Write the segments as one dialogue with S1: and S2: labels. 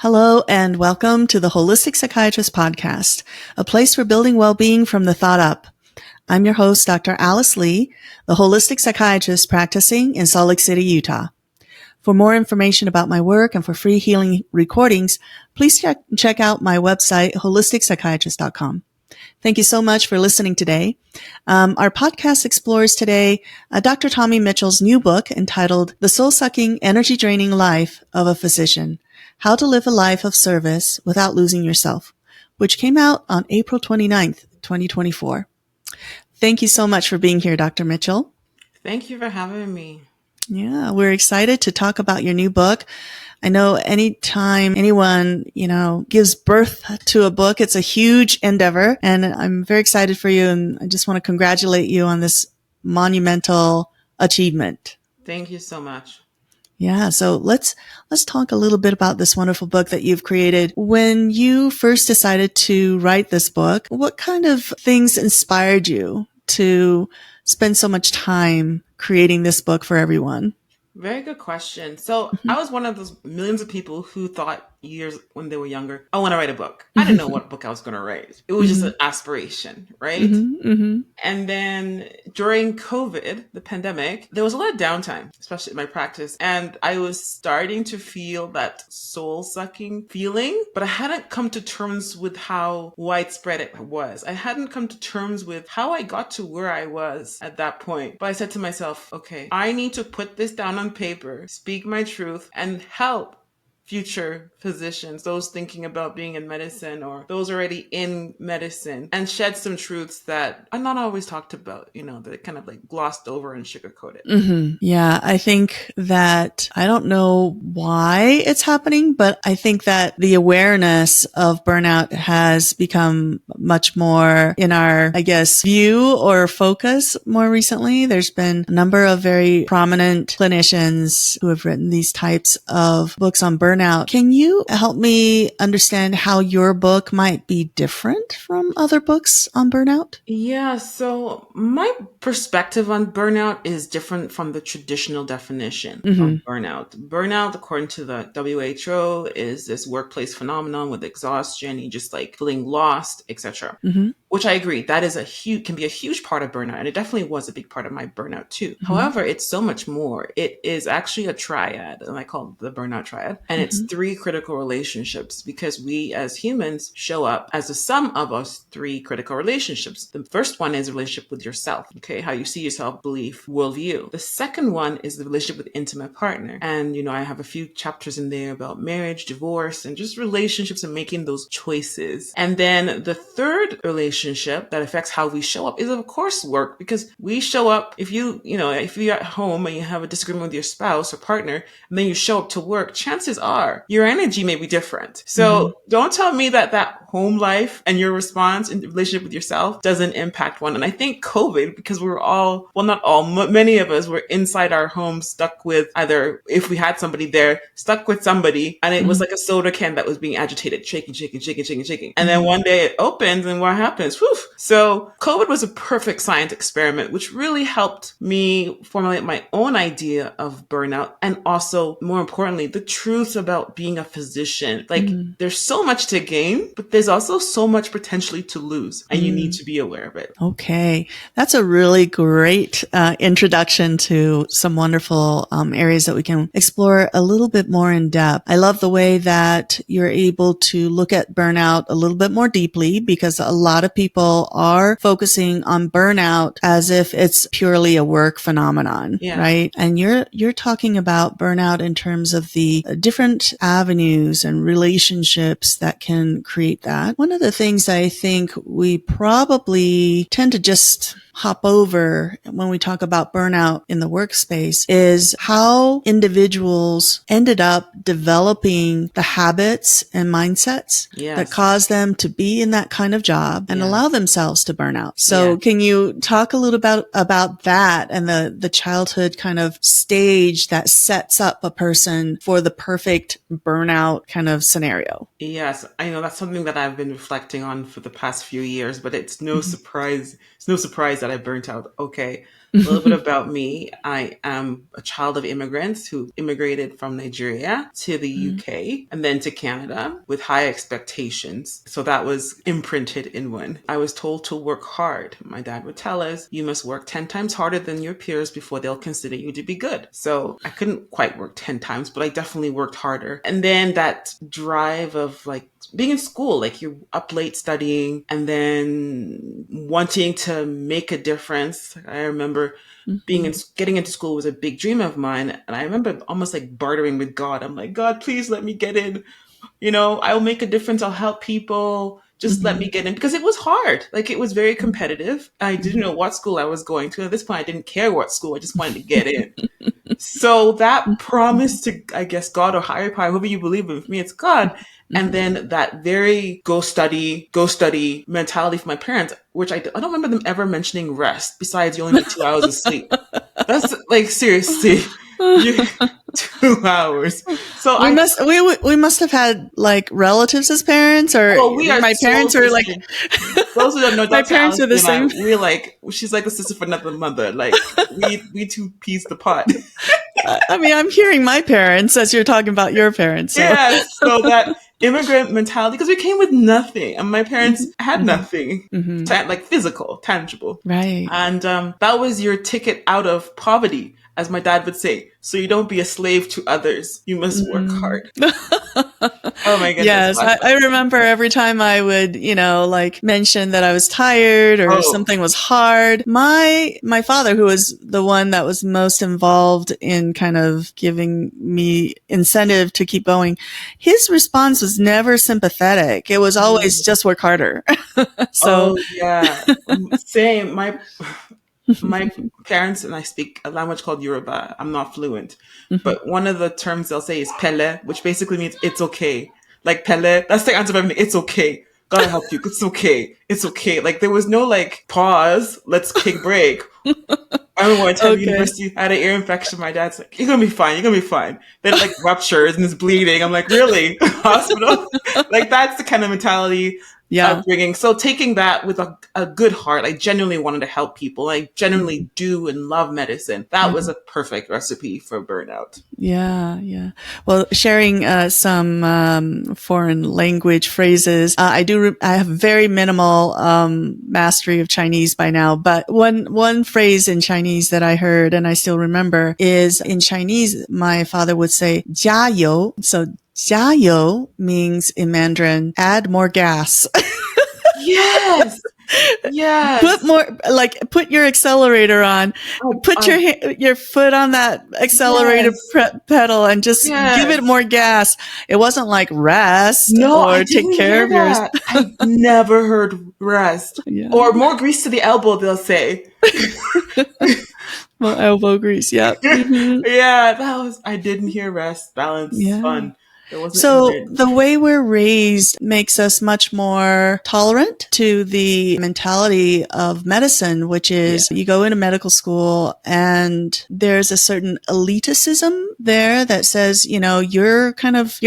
S1: Hello and welcome to the Holistic Psychiatrist Podcast, a place for building well-being from the thought up. I'm your host, Dr. Alice Lee, the holistic psychiatrist practicing in Salt Lake City, Utah. For more information about my work and for free healing recordings, please check out my website, holisticspsychiatrist.com. Thank you so much for listening today. Our podcast explores today Dr. Tomi Mitchell's new book entitled The Soul-Sucking, Energy-Draining Life of a Physician: How to Live a Life of Service Without Losing Yourself, which came out on April 29th, 2024. Thank you so much for being here, Dr. Mitchell.
S2: Thank you for having me.
S1: Yeah, we're excited to talk about your new book. I know anytime anyone, gives birth to a book, it's a huge endeavor, and I'm very excited for you, and I just want to congratulate you on this monumental achievement.
S2: Thank you so much.
S1: Yeah, so let's talk a little bit about this wonderful book that you've created. When you first decided to write this book, what kind of things inspired you to spend so much time creating this book for everyone?
S2: Very good question. So I was one of those millions of people who thought years when they were younger, I want to write a book. I didn't know what book I was going to write. It was just an aspiration, right? And then during COVID, the pandemic, there was a lot of downtime, especially in my practice. And I was starting to feel that soul-sucking feeling, but I hadn't come to terms with how widespread it was. I hadn't come to terms with how I got to where I was at that point. But I said to myself, okay, I need to put this down on paper, speak my truth, and help future physicians, those thinking about being in medicine or those already in medicine, and shed some truths that are not always talked about, that kind of like glossed over and sugar-coated.
S1: Yeah, I think that, I don't know why it's happening, but I think that the awareness of burnout has become much more in our, view or focus more recently. There's been a number of very prominent clinicians who have written these types of books on burnout. Can you help me understand how your book might be different from other books on burnout?
S2: Yeah, so my perspective on burnout is different from the traditional definition of burnout. Burnout, according to the WHO, is this workplace phenomenon with exhaustion, you just like feeling lost, etc. Which I agree, that is can be a huge part of burnout. And it definitely was a big part of my burnout too. However, it's so much more. It is actually a triad, and I call it the Burnout Triad. And it's 3 critical relationships, because we as humans show up as the sum of us 3 critical relationships. The first one is a relationship with yourself. Okay. How you see yourself, belief, worldview. The second one is the relationship with intimate partner. And, I have a few chapters in there about marriage, divorce, and just relationships and making those choices. And then the third relationship that affects how we show up is of course work, because we show up if if you're at home and you have a disagreement with your spouse or partner, and then you show up to work, chances are your energy may be different. So don't tell me that home life and your response in relationship with yourself doesn't impact one. And I think COVID, because we were all, well, not all, many of us were inside our homes, stuck with either, if we had somebody there, stuck with somebody, and it was like a soda can that was being agitated, shaking. And then one day it opens and what happens? Whew. So COVID was a perfect science experiment, which really helped me formulate my own idea of burnout. And also, more importantly, the truth about being a physician. Like there's so much to gain, but there's also so much potentially to lose, and you need to be aware of it.
S1: Okay. That's a really great introduction to some wonderful areas that we can explore a little bit more in depth. I love the way that you're able to look at burnout a little bit more deeply, because a lot of people are focusing on burnout as if it's purely a work phenomenon, right? And you're talking about burnout in terms of the different avenues and relationships that can create that. One of the things I think we probably tend to just hop over when we talk about burnout in the workspace is how individuals ended up developing the habits and mindsets that cause them to be in that kind of job and allow themselves to burn out. So can you talk a little about that and the childhood kind of stage that sets up a person for the perfect burnout kind of scenario?
S2: Yes, I know that's something that I've been reflecting on for the past few years, but it's no surprise. It's no surprise that I burnt out. Okay. A little bit about me. I am a child of immigrants who immigrated from Nigeria to the UK and then to Canada with high expectations. So that was imprinted in one. I was told to work hard. My dad would tell us, you must work 10 times harder than your peers before they'll consider you to be good. So I couldn't quite work 10 times, but I definitely worked harder. And then that drive of like being in school, like you're up late studying and then wanting to make a difference. I remember getting into school was a big dream of mine. And I remember almost like bartering with God. I'm like, God, please let me get in. I'll make a difference. I'll help people. Just let me get in, because it was hard. Like, it was very competitive. I didn't know what school I was going to. At this point, I didn't care what school. I just wanted to get in. So that promise to, I guess, God or higher power, whoever you believe in, for me, it's God. And then that very go study mentality for my parents, which I don't remember them ever mentioning rest, besides you only need 2 hours of sleep. That's like, seriously, 2 hours. So
S1: we must have had like relatives as parents, or
S2: we are
S1: my parents are like,
S2: those who don't know,
S1: my parents are the same.
S2: We're like, she's like a sister for another mother. Like, we two piece the pot.
S1: I mean, I'm hearing my parents as you're talking about your parents. So.
S2: Yeah, so that immigrant mentality, because we came with nothing, and my parents had nothing, like physical, tangible.
S1: Right.
S2: And that was your ticket out of poverty, as my dad would say. So you don't be a slave to others. You must work hard. Oh my goodness.
S1: Yes. I remember every time I would, like mention that I was tired or something was hard. My father, who was the one that was most involved in kind of giving me incentive to keep going, his response was never sympathetic. It was always just work harder. So
S2: yeah. Same. My parents and I speak a language called Yoruba. I'm not fluent, but one of the terms they'll say is pele, which basically means it's okay. Like pele, that's the answer of everything. It's okay. God help you. It's okay. It's okay. Like, there was no like pause. Let's take a break. I remember one time at university, I had an ear infection. My dad's like, "You're gonna be fine. You're gonna be fine." Then like ruptures and it's bleeding. I'm like, "Really? Hospital?" Like, that's the kind of mentality.
S1: Yeah.
S2: Bringing. So taking that with a good heart, I genuinely wanted to help people. I genuinely do and love medicine. That was a perfect recipe for burnout.
S1: Yeah, yeah. Well, sharing some foreign language phrases. I have very minimal mastery of Chinese by now, but one phrase in Chinese that I heard and I still remember is, in Chinese, my father would say 加油. So 加油 means in Mandarin, add more gas.
S2: Yes. Yes.
S1: Put your accelerator on, put your foot on that accelerator pedal and just give it more gas. It wasn't like rest or take care of yours.
S2: I never heard rest. Yeah. Or more grease to the elbow, they'll say.
S1: More elbow grease. Yeah.
S2: Yeah. I didn't hear rest, balance, fun.
S1: So the way we're raised makes us much more tolerant to the mentality of medicine, which is you go into medical school and there's a certain elitism there that says, you're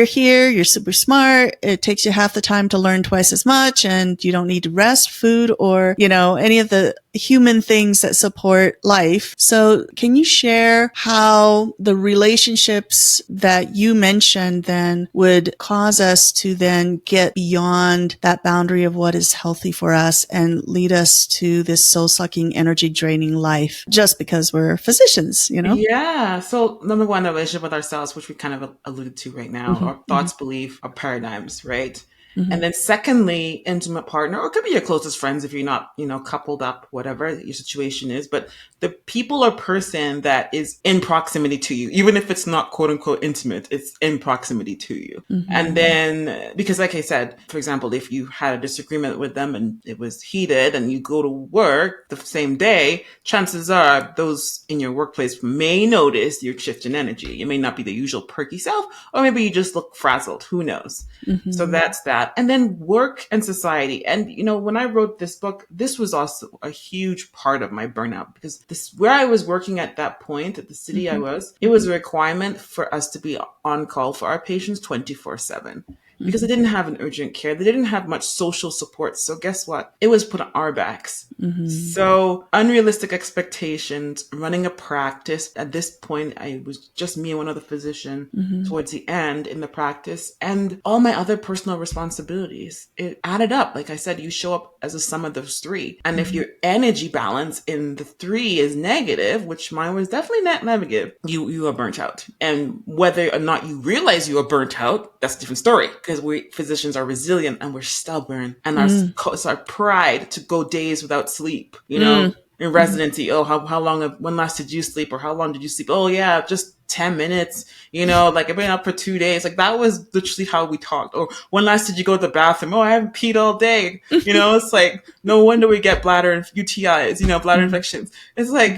S1: here, you're super smart. It takes you half the time to learn twice as much, and you don't need to rest, food, or, any of the human things that support life. So can you share how the relationships that you mentioned then would cause us to then get beyond that boundary of what is healthy for us and lead us to this soul-sucking, energy-draining life just because we're physicians,
S2: Yeah. So number one, the relationship with ourselves, which we kind of alluded to right now, our thoughts, belief, our paradigms, right? And then secondly, intimate partner, or it could be your closest friends if you're not, coupled up, whatever your situation is. But the people or person that is in proximity to you, even if it's not quote unquote intimate, it's in proximity to you. And then, because like I said, for example, if you had a disagreement with them and it was heated and you go to work the same day, chances are those in your workplace may notice your shift in energy. You may not be the usual perky self, or maybe you just look frazzled. Who knows? So that's that. And then work and society. And, when I wrote this book, this was also a huge part of my burnout, because where I was working at that point, at the city I was, it was a requirement for us to be on call for our patients 24/7. because they didn't have an urgent care. They didn't have much social support. So guess what? It was put on our backs. So unrealistic expectations, running a practice. At this point, I was just me and one other physician towards the end in the practice, and all my other personal responsibilities. It added up. Like I said, you show up as a sum of those three. And if your energy balance in the three is negative, which mine was definitely not negative, you are burnt out. And whether or not you realize you are burnt out, that's a different story, because we physicians are resilient and we're stubborn, and it's our pride to go days without sleep, in residency. Oh, how long, when last did you sleep? Or how long did you sleep? Oh yeah, just 10 minutes, like I've been up for 2 days. Like that was literally how we talked. Or when last did you go to the bathroom? Oh, I haven't peed all day. It's like, no wonder we get bladder and UTIs, bladder infections. It's like,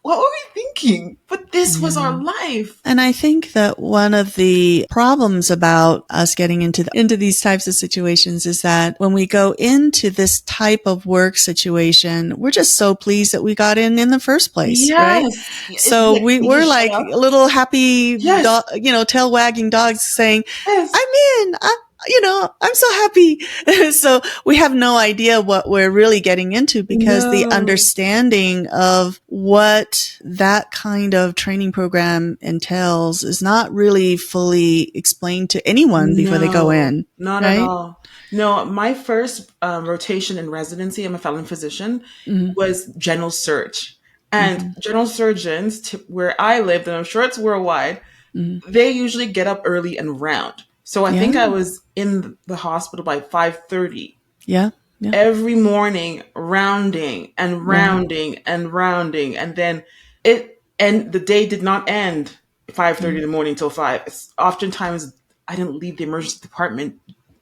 S2: what were we thinking? But this was our life.
S1: And I think that one of the problems about us getting into these types of situations is that when we go into this type of work situation, we're just so pleased that we got in the first place, right? So we're like little happy, tail wagging dogs saying, I'm in. I'm so happy. So we have no idea what we're really getting into, because the understanding of what that kind of training program entails is not really fully explained to anyone before they go in.
S2: Not at all. No, my first rotation in residency, I'm a fellow physician, was general surge. And general surgeons, where I lived, and I'm sure it's worldwide, they usually get up early and round. So I think I was in the hospital by 5:30.
S1: Yeah.
S2: Every morning, rounding and rounding and rounding. And then the day did not end 5:30 in the morning till 5. It's oftentimes I didn't leave the emergency department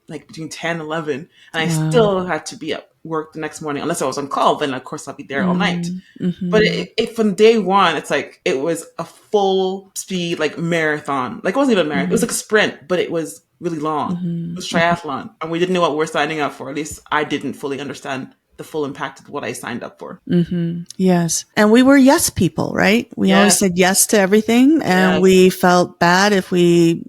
S2: like between 10, 11. And I still had to be at work the next morning. Unless I was on call, then of course I'll be there all night. But it from day one, it's like it was a full speed like marathon. Like it wasn't even a marathon. It was like a sprint, but it was really long. It was triathlon. And we didn't know what we're signing up for. At least I didn't fully understand the full impact of what I signed up for.
S1: Yes. And we were yes people, right? We always said yes to everything. And we felt bad if we,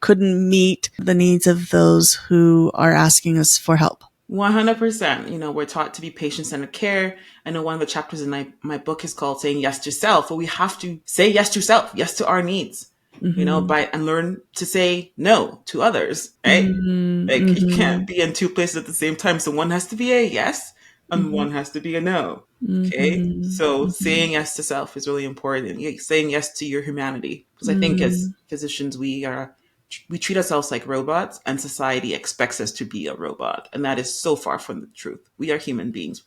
S1: couldn't meet the needs of those who are asking us for help.
S2: 100%. We're taught to be patient-centered care. I know one of the chapters in my book is called Saying Yes to Self, but we have to say yes to self, yes to our needs, and learn to say no to others, right? You can't be in two places at the same time. So one has to be a yes and one has to be a no. Okay. So saying yes to self is really important. Saying yes to your humanity. Because I think as physicians, we treat ourselves like robots, and society expects us to be a robot. And that is so far from the truth. We are human beings.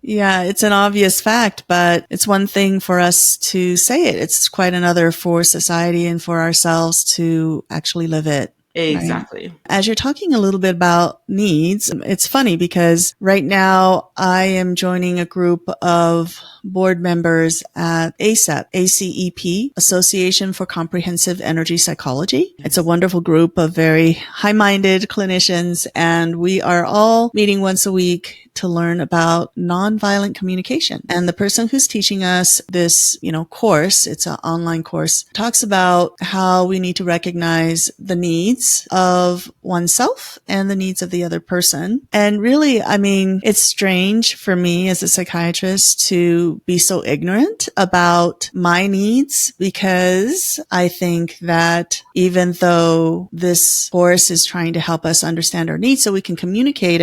S1: Yeah, it's an obvious fact, but it's one thing for us to say it. It's quite another for society and for ourselves to actually live it.
S2: Exactly.
S1: Right? As you're talking a little bit about needs, it's funny because right now I am joining a group of board members at ACEP, Association for Comprehensive Energy Psychology. It's a wonderful group of very high-minded clinicians, and we are all meeting once a week to learn about nonviolent communication. And the person who's teaching us this, course, it's an online course, talks about how we need to recognize the needs of oneself and the needs of the other person. And really, it's strange for me as a psychiatrist to be so ignorant about my needs, because I think that even though this course is trying to help us understand our needs so we can communicate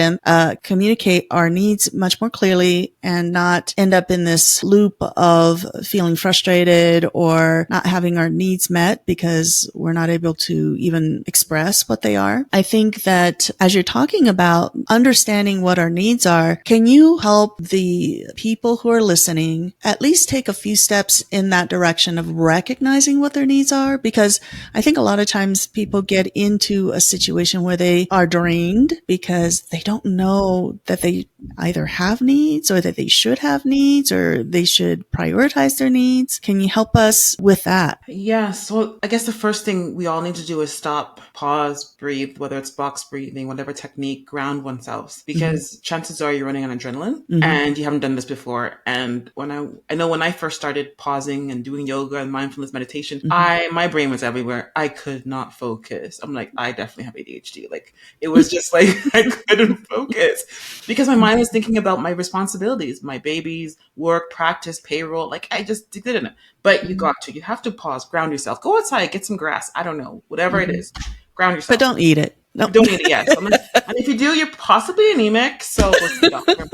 S1: our needs much more clearly and not end up in this loop of feeling frustrated or not having our needs met because we're not able to even express what they are. I think that as you're talking about understanding what our needs are, can you help the people who are listening at least take a few steps in that direction of recognizing what their needs are? Because I think a lot of times people get into a situation where they are drained because they don't know that they either have needs or that they should have needs or they should prioritize their needs. Can you help us with that?
S2: Yeah. So I guess the first thing we all need to do is stop pause, breathe, whether it's box breathing, whatever technique, ground oneself. Because chances are you're running on adrenaline and you haven't done this before. And I know when I first started pausing and doing yoga and mindfulness meditation, my brain was everywhere. I could not focus. I'm like, I definitely have ADHD. Like, it was just like, I couldn't focus because my mind was thinking about my responsibilities, my babies, work, practice, payroll. Like, I just didn't. But you have to pause, ground yourself, go outside, get some grass. I don't know, whatever it is, ground yourself.
S1: But don't eat it. No.
S2: Don't eat it, yes. And if you do, you're possibly anemic. So go see the doctor.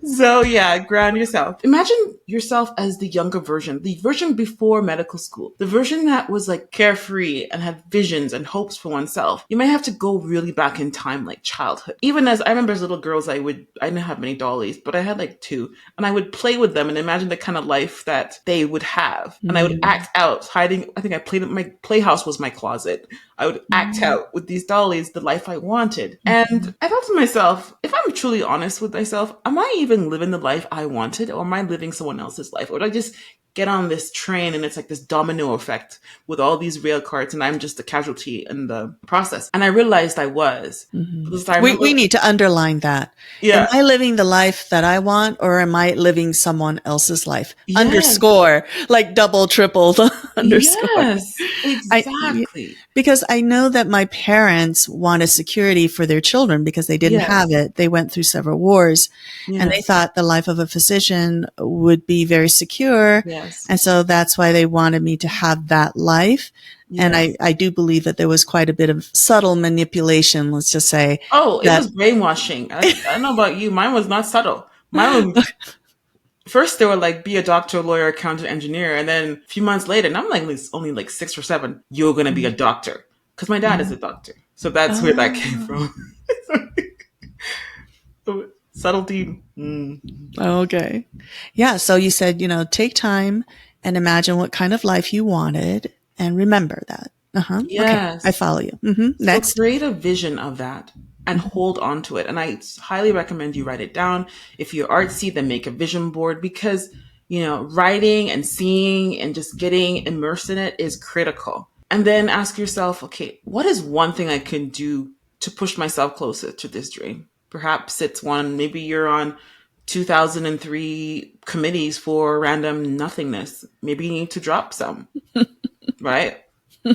S2: So yeah, ground yourself. Imagine yourself as the younger version, the version before medical school, the version that was like carefree and had visions and hopes for oneself. You might have to go really back in time, like childhood. Even as I remember as little girls, I didn't have many dollies, but I had like 2, and I would play with them and imagine the kind of life that they would have. And I would act out hiding. I think I played my playhouse was my closet. I would act out with these dollies the life I wanted. And I thought to myself, if I'm truly honest with myself, am I even living the life I wanted, or am I living someone else's life? Or would I just get on this train and it's like this domino effect with all these rail carts and I'm just the casualty in the process? And I realized I was.
S1: We need to underline that.
S2: Yeah.
S1: Am I living the life that I want, or am I living someone else's life?
S2: Yes.
S1: Underscore, like double, triple the underscore.
S2: Yes, exactly.
S1: Because I know that my parents wanted security for their children because they didn't have it. They went through several wars and they thought the life of a physician would be very secure.
S2: Yes.
S1: And so that's why they wanted me to have that life. Yes. And I do believe that there was quite a bit of subtle manipulation, let's just say.
S2: Oh, it was brainwashing. I don't know about you. Mine was not subtle. Mine was, first they were like, be a doctor, lawyer, accountant, engineer. And then a few months later, and I'm like only like 6 or 7, you're going to be a doctor. Because my dad is a doctor. So that's where that came from. Subtlety.
S1: Okay. Yeah. So you said, take time and imagine what kind of life you wanted and remember that.
S2: Yes.
S1: Okay. I follow you. Next.
S2: So create a vision of that and hold on to it. And I highly recommend you write it down. If you're artsy, then make a vision board, because, writing and seeing and just getting immersed in it is critical. And then ask yourself, okay, what is one thing I can do to push myself closer to this dream? Perhaps it's maybe you're on 2003 committees for random nothingness. Maybe you need to drop some, right?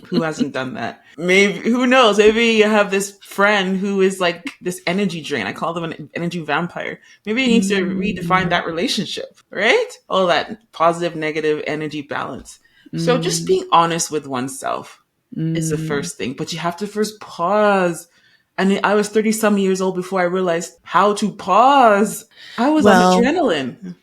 S2: Who hasn't done that? Maybe, who knows? Maybe you have this friend who is like this energy drain. I call them an energy vampire. Maybe you need to redefine that relationship, right? All that positive, negative energy balance. So just being honest with oneself is the first thing, but you have to first pause. And I was 30 some years old before I realized how to pause. I was on adrenaline.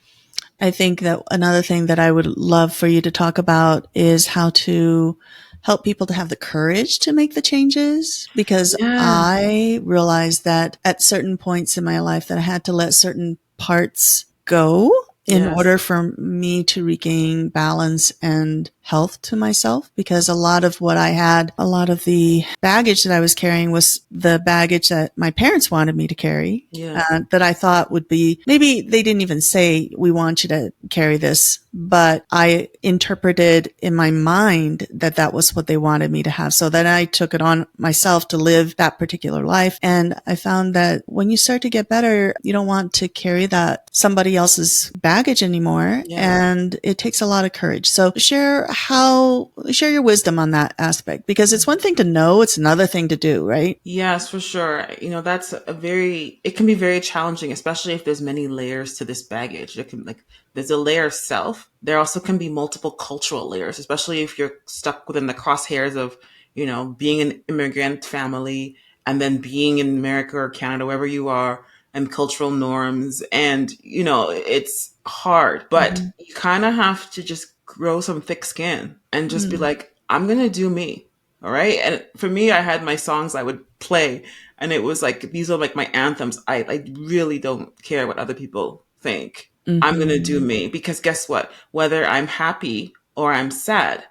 S1: I think that another thing that I would love for you to talk about is how to help people to have the courage to make the changes, because I realized that at certain points in my life that I had to let certain parts go in order for me to regain balance and health to myself, because a lot of what I had, a lot of the baggage that I was carrying was the baggage that my parents wanted me to carry, that I thought would be, maybe they didn't even say, we want you to carry this, but I interpreted in my mind that that was what they wanted me to have. So then I took it on myself to live that particular life. And I found that when you start to get better, you don't want to carry that somebody else's baggage anymore. And it takes a lot of courage. So share your wisdom on that aspect, because it's one thing to know, it's another thing to do, right?
S2: Yes, for sure. It can be very challenging, especially if there's many layers to this baggage. There's a layer of self. There also can be multiple cultural layers, especially if you're stuck within the crosshairs of, being an immigrant family and then being in America or Canada, wherever you are, and cultural norms. And, it's hard, but you kind of have to just grow some thick skin and just be like, I'm going to do me. All right. And for me, I had my songs I would play, and it was like, these are like my anthems. I really don't care what other people think. I'm going to do me, because guess what? Whether I'm happy or I'm sad,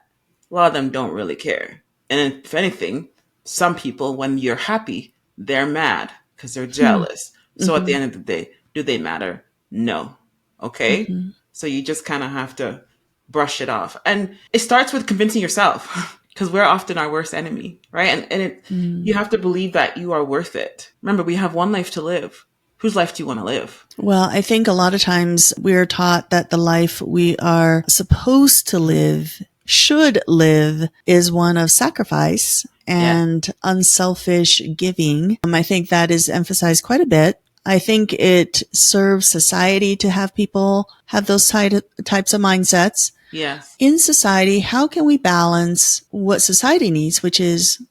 S2: a lot of them don't really care. And if anything, some people, when you're happy, they're mad because they're jealous. So at the end of the day, do they matter? No. Okay. So you just kind of have to brush it off. And it starts with convincing yourself. because we're often our worst enemy, right? You have to believe that you are worth it. Remember, we have one life to live. Whose life do you want to live?
S1: Well, I think a lot of times we're taught that the life we are supposed to live, should live, is one of sacrifice and unselfish giving. I think that is emphasized quite a bit. I think it serves society to have people have those types of mindsets.
S2: Yes.
S1: In society, how can we balance what society needs, which is,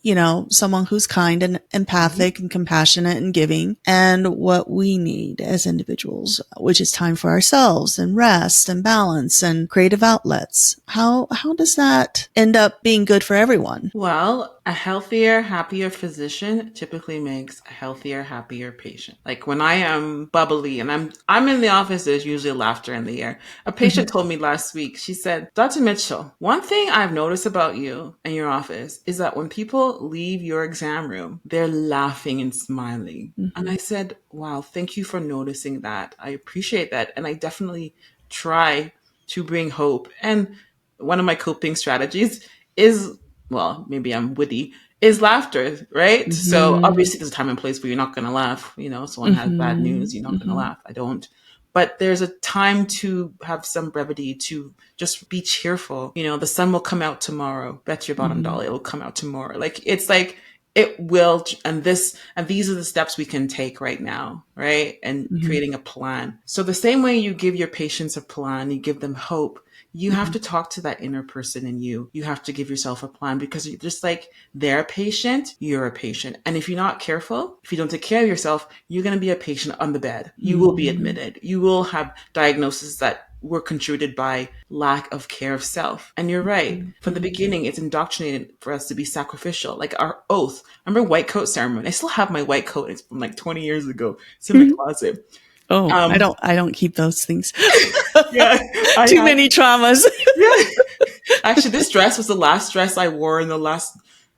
S1: someone who's kind and empathic and compassionate and giving, and what we need as individuals, which is time for ourselves and rest and balance and creative outlets? How does that end up being good for everyone?
S2: Well, a healthier, happier physician typically makes a healthier, happier patient. Like when I am bubbly and I'm in the office, there's usually laughter in the air. A patient told me last week, she said, Dr. Mitchell, one thing I've noticed about you and your office is that when people leave your exam room, they're laughing and smiling. And I said, wow, thank you for noticing that. I appreciate that. And I definitely try to bring hope. And one of my coping strategies is, well, maybe I'm witty, is laughter, right? So obviously there's a time and place where you're not going to laugh. Someone has bad news, you're not going to laugh. I don't. But there's a time to have some brevity, to just be cheerful. The sun will come out tomorrow. Bet your bottom dollar it will come out tomorrow. It's like it will. And these are the steps we can take right now, right? And creating a plan. So the same way you give your patients a plan, you give them hope, you have to talk to that inner person in you. You have to give yourself a plan, because you're just like they're a patient, you're a patient. And if you're not careful, if you don't take care of yourself, you're going to be a patient on the bed. You will be admitted. You will have diagnoses that were contributed by lack of care of self. And you're right. From the beginning, it's indoctrinated for us to be sacrificial. Like our oath. Remember white coat ceremony? I still have my white coat. It's from like 20 years ago. It's in my closet.
S1: Oh, I don't keep those things.
S2: Yeah,
S1: Too many traumas.
S2: Yeah. Actually, this dress was the last dress I wore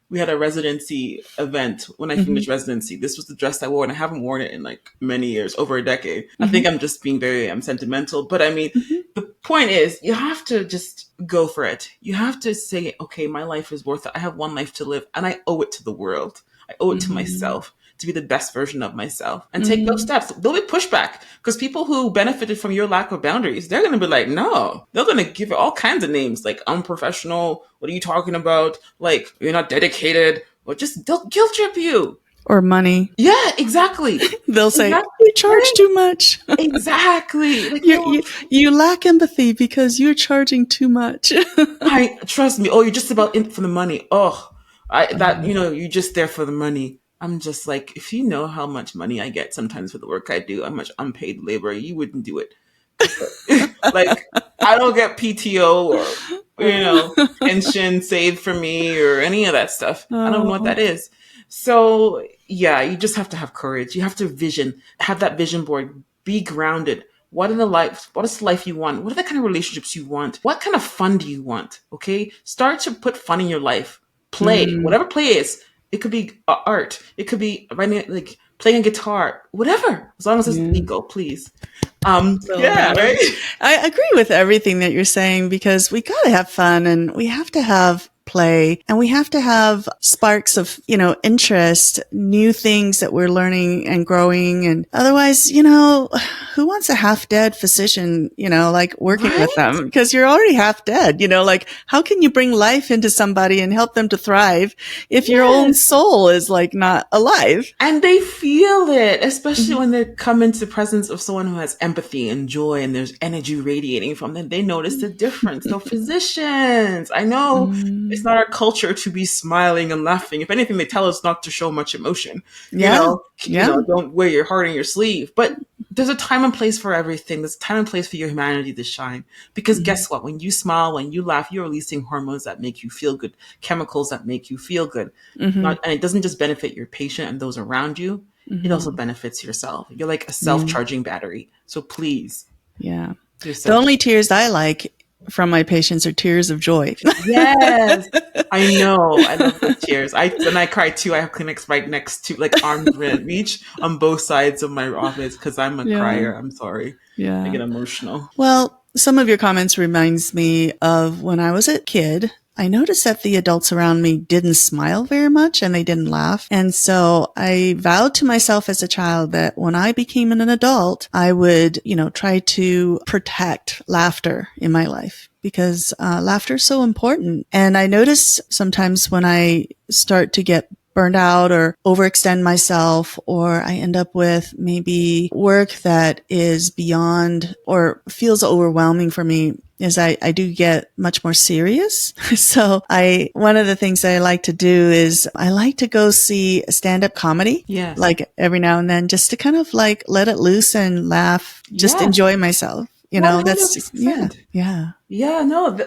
S2: we had a residency event when I finished residency. This was the dress I wore, and I haven't worn it in like many years, over a decade. I think I'm just being very sentimental. But I mean, the point is, you have to just go for it. You have to say, okay, my life is worth it. I have one life to live, and I owe it to the world. I owe it to myself to be the best version of myself, and take those steps. There'll be pushback, because people who benefited from your lack of boundaries, they're going to be like, no, they're going to give it all kinds of names, like unprofessional. What are you talking about? Like, you're not dedicated, or just they'll guilt trip you.
S1: Or money.
S2: Yeah, exactly.
S1: They'll say, you charge too much.
S2: Exactly. Like,
S1: you lack empathy because you're charging too much.
S2: Trust me. Oh, you're just about in for the money. Oh, you're just there for the money. I'm just like, if you know how much money I get sometimes for the work I do, how much unpaid labor, you wouldn't do it. Like, I don't get PTO or, pension saved for me or any of that stuff. I don't know what that is. So yeah, you just have to have courage. You have to have that vision board, be grounded. What is the life you want? What are the kind of relationships you want? What kind of fun do you want? Okay. Start to put fun in your life. Play, whatever play is. It could be art. It could be writing, like playing a guitar, whatever, as long as it's legal, please. Right?
S1: I agree with everything that you're saying, because we got to have fun, and we have to have play, and we have to have sparks of, interest, new things that we're learning and growing. And otherwise, who wants a half dead physician, like working with them? Because you're already half dead, like how can you bring life into somebody and help them to thrive if your own soul is like not alive?
S2: And they feel it, especially when they come into the presence of someone who has empathy and joy, and there's energy radiating from them. They notice the difference. So physicians, I know it's not our culture to be smiling and laughing. If anything, they tell us not to show much emotion. Don't wear your heart on your sleeve. But there's a time and place for everything. There's a time and place for your humanity to shine. Because guess what? When you smile, when you laugh, you're releasing hormones that make you feel good, chemicals that make you feel good. And it doesn't just benefit your patient and those around you. It also benefits yourself. You're like a self-charging battery. So please.
S1: Yeah. The only tears I like from my patients are tears of joy.
S2: Yes, I know. I love the tears. I cry too. I have clinics right next to, like, arms reach on both sides of my office, because I'm a crier. I'm sorry. Yeah, I get emotional.
S1: Well, some of your comments reminds me of when I was a kid. I noticed that the adults around me didn't smile very much and they didn't laugh. And so I vowed to myself as a child that when I became an adult, I would, try to protect laughter in my life, because laughter is so important. And I notice sometimes when I start to get burned out or overextend myself, or I end up with maybe work that is beyond or feels overwhelming for me, is I do get much more serious. So one of the things I like to do is I like to go see stand-up comedy,
S2: Yes.
S1: like every now and then, just to kind of like let it loose and laugh, just
S2: Yes.
S1: enjoy myself. That's just,
S2: 100%.
S1: yeah.
S2: Yeah, no,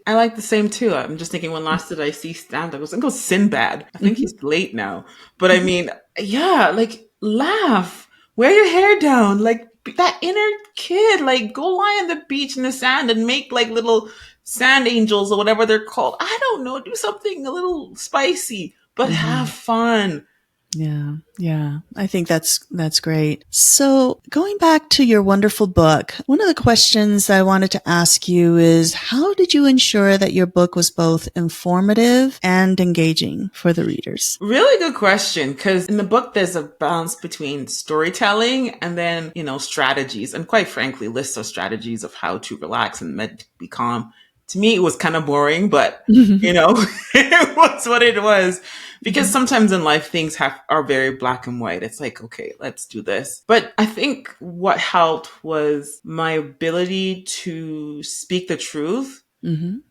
S2: I like the same too. I'm just thinking, when last did I see stand up? I was going to go Sinbad. I think he's late now. But I mean, yeah, like laugh, wear your hair down, like that inner kid, like go lie on the beach in the sand and make like little sand angels or whatever they're called. I don't know, do something a little spicy, but have fun.
S1: Yeah. Yeah. I think that's great. So going back to your wonderful book, one of the questions I wanted to ask you is, how did you ensure that your book was both informative and engaging for the readers?
S2: Really good question. Because in the book, there's a balance between storytelling and then, strategies, and quite frankly, lists of strategies of how to relax and be calm. To me, it was kind of boring, but it was what it was. Because sometimes in life, things are very black and white. It's like, okay, let's do this. But I think what helped was my ability to speak the truth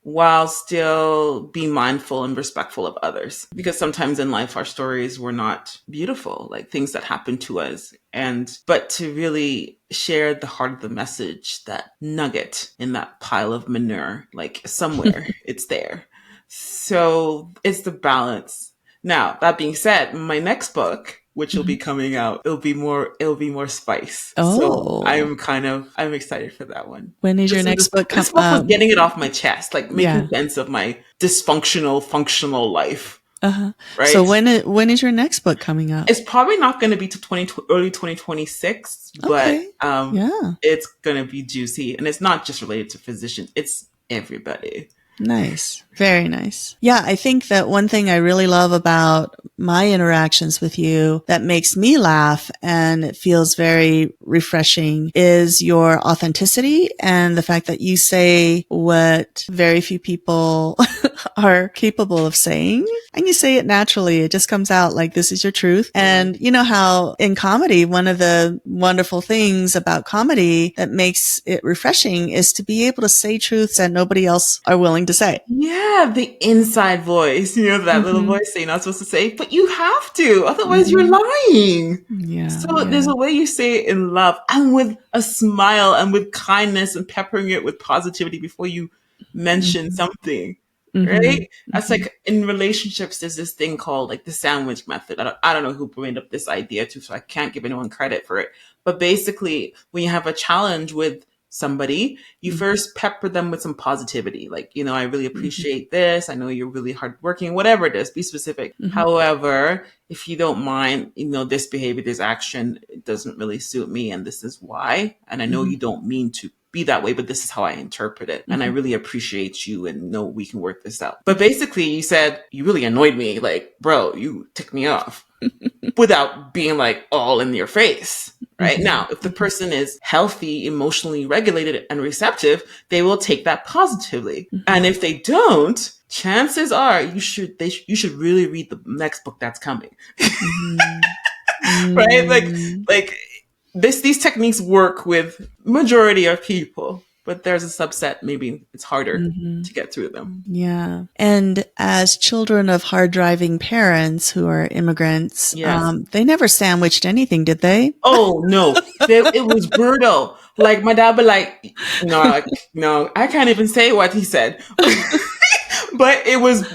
S2: while still being mindful and respectful of others. Because sometimes in life, our stories were not beautiful, like things that happened to us. But to really share the heart of the message, that nugget in that pile of manure, like somewhere it's there. So it's the balance. Now, that being said, my next book, which will be coming out, it'll be more spice.
S1: Oh.
S2: So I'm excited for that one.
S1: When is your next book
S2: This book was getting it off my chest, like making sense of my dysfunctional, functional life.
S1: Uh-huh.
S2: Right.
S1: So when is your next book coming out?
S2: It's probably not going to be to early 2026, but it's going to be juicy, and it's not just related to physicians; it's everybody.
S1: Nice. Very nice. Yeah, I think that one thing I really love about my interactions with you that makes me laugh and it feels very refreshing is your authenticity and the fact that you say what very few people are capable of saying. And you say it naturally. It just comes out like this is your truth. And you know how in comedy, one of the wonderful things about comedy that makes it refreshing is to be able to say truths that nobody else are willing to say.
S2: Yeah, the inside voice, that little voice that you're not supposed to say, but you have to, otherwise you're lying.
S1: Yeah.
S2: So there's a way you say it in love and with a smile and with kindness and peppering it with positivity before you mention something. Right? That's like in relationships, there's this thing called like the sandwich method. I don't know who made up this idea too, so I can't give anyone credit for it. But basically, when you have a challenge with somebody, you first pepper them with some positivity. Like, I really appreciate this. I know you're really hardworking, whatever it is, be specific. However, if you don't mind, this behavior, this action, it doesn't really suit me. And this is why. And I know you don't mean to be that way, but this is how I interpret it. And I really appreciate you and know we can work this out. But basically you said, you really annoyed me. Like, bro, you ticked me off without being like all in your face. Right? Now, if the person is healthy, emotionally regulated and receptive, they will take that positively. And if they don't, chances are you should really read the next book that's coming. Right? Like these techniques work with majority of people, but there's a subset, maybe it's harder to get through them.
S1: Yeah. And as children of hard driving parents who are immigrants, they never sandwiched anything, did they?
S2: Oh, no. It was brutal. Like my dad would like, no, I can't even say what he said. But it was,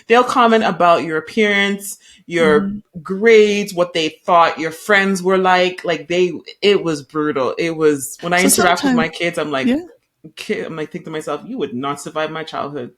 S2: they'll comment about your appearance, your grades, what they thought your friends were like it was brutal. It was, when I interact with my kids, I'm like, think to myself, you would not survive my childhood.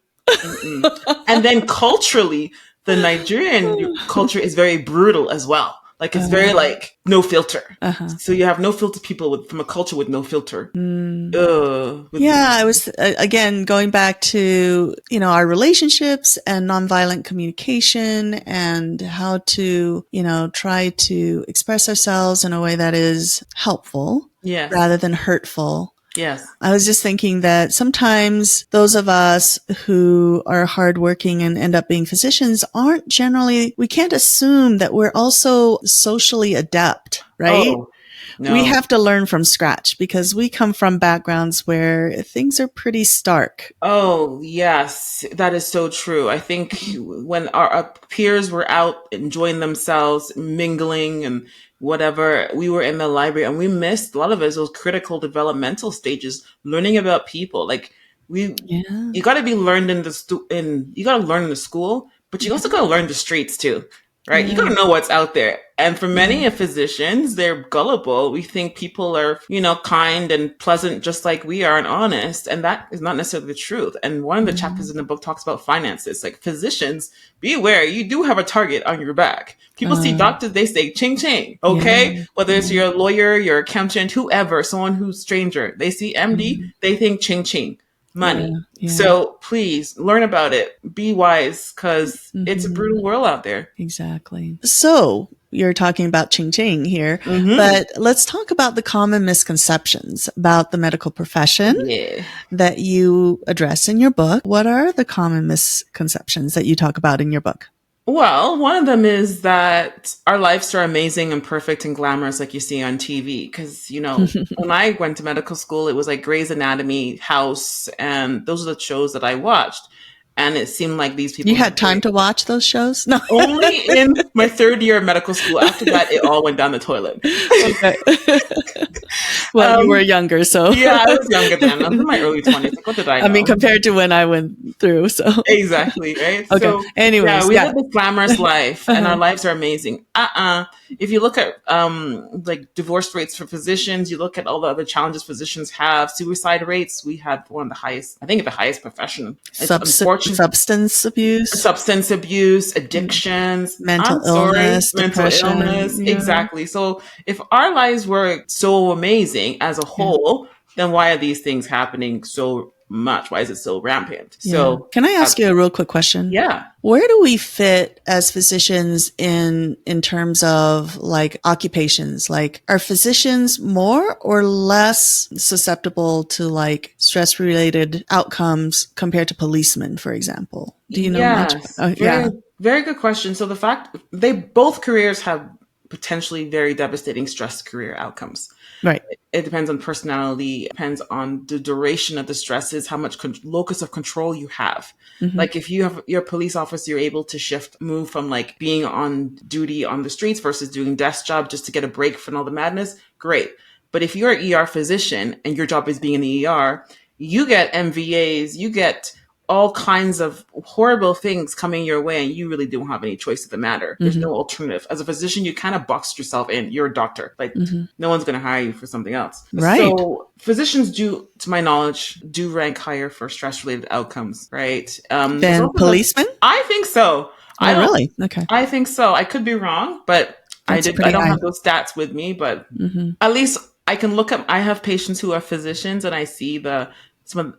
S2: And then culturally, the Nigerian culture is very brutal as well. Like it's very like no filter.
S1: Uh-huh.
S2: So you have no filter people from a culture with no filter.
S1: Yeah, I was, again, going back to, our relationships and nonviolent communication and how to, try to express ourselves in a way that is helpful
S2: Yes.
S1: rather than hurtful.
S2: Yes.
S1: I was just thinking that sometimes those of us who are hardworking and end up being physicians aren't generally, we can't assume that we're also socially adept, right?
S2: Oh, no.
S1: We have to learn from scratch because we come from backgrounds where things are pretty stark.
S2: Oh, yes, that is so true. I think when our peers were out enjoying themselves, mingling and whatever, we were in the library and we missed a lot of those critical developmental stages, learning about people. Like you got to be learned you got to learn in the school, but you also got to learn the streets too. Right?
S1: Yeah.
S2: You got to know what's out there. And for many physicians, they're gullible. We think people are, kind and pleasant just like we are and honest. And that is not necessarily the truth. And one of the chapters in the book talks about finances. Like physicians, be aware, you do have a target on your back. People see doctors, they say, ching, ching. Okay? Whether it's your lawyer, your accountant, whoever, someone who's stranger, they see MD, they think ching, ching. Money. Yeah. So please learn about it. Be wise because it's a brutal world out there.
S1: Exactly. So you're talking about ching ching here, but let's talk about the common misconceptions about the medical profession that you address in your book. What are the common misconceptions that you talk about in your book?
S2: Well, one of them is that our lives are amazing and perfect and glamorous like you see on TV. Because, when I went to medical school, it was like Grey's Anatomy, House, and those are the shows that I watched. And it seemed like these people...
S1: You had time to watch those shows? No.
S2: Only in my third year of medical school. After that, it all went down the toilet.
S1: Okay. Well, you were younger, so...
S2: Yeah, I was younger then. I was in my early 20s. Like, what did I know?
S1: I mean, compared to when I went through, so...
S2: Exactly, right?
S1: Okay.
S2: So,
S1: anyways,
S2: we live a glamorous life, and our lives are amazing. If you look at, like, divorce rates for physicians, you look at all the other challenges physicians have, suicide rates, we have one of the highest, I think the highest profession. It's unfortunate.
S1: Substance abuse, addictions,
S2: mental illness. Exactly. So if our lives were so amazing as a whole, then why are these things happening so much? Why is it so rampant? So
S1: can I ask you a real quick question?
S2: Yeah.
S1: Where do we fit as physicians in terms of like occupations? Like, are physicians more or less susceptible to like stress related outcomes compared to policemen, for example? Do you know much?
S2: Very good question. So the fact both careers have potentially very devastating stress career outcomes.
S1: Right.
S2: It depends on personality, depends on the duration of the stresses, how much locus of control you have. Like if you're a police officer, you're able to move from like being on duty on the streets versus doing desk job just to get a break from all the madness. Great. But if you're an ER physician and your job is being in the ER, you get MVAs, you get all kinds of horrible things coming your way, and you really don't have any choice of the matter. There's no alternative. As a physician, you kind of boxed yourself in. You're a doctor. Like, no one's going to hire you for something else.
S1: Right.
S2: So physicians do, to my knowledge, do rank higher for stress-related outcomes, right?
S1: Than policemen?
S2: I think so.
S1: Oh, really? Okay.
S2: I think so. I could be wrong, but I don't have those stats with me, but at least I can look up. I have patients who are physicians, and I see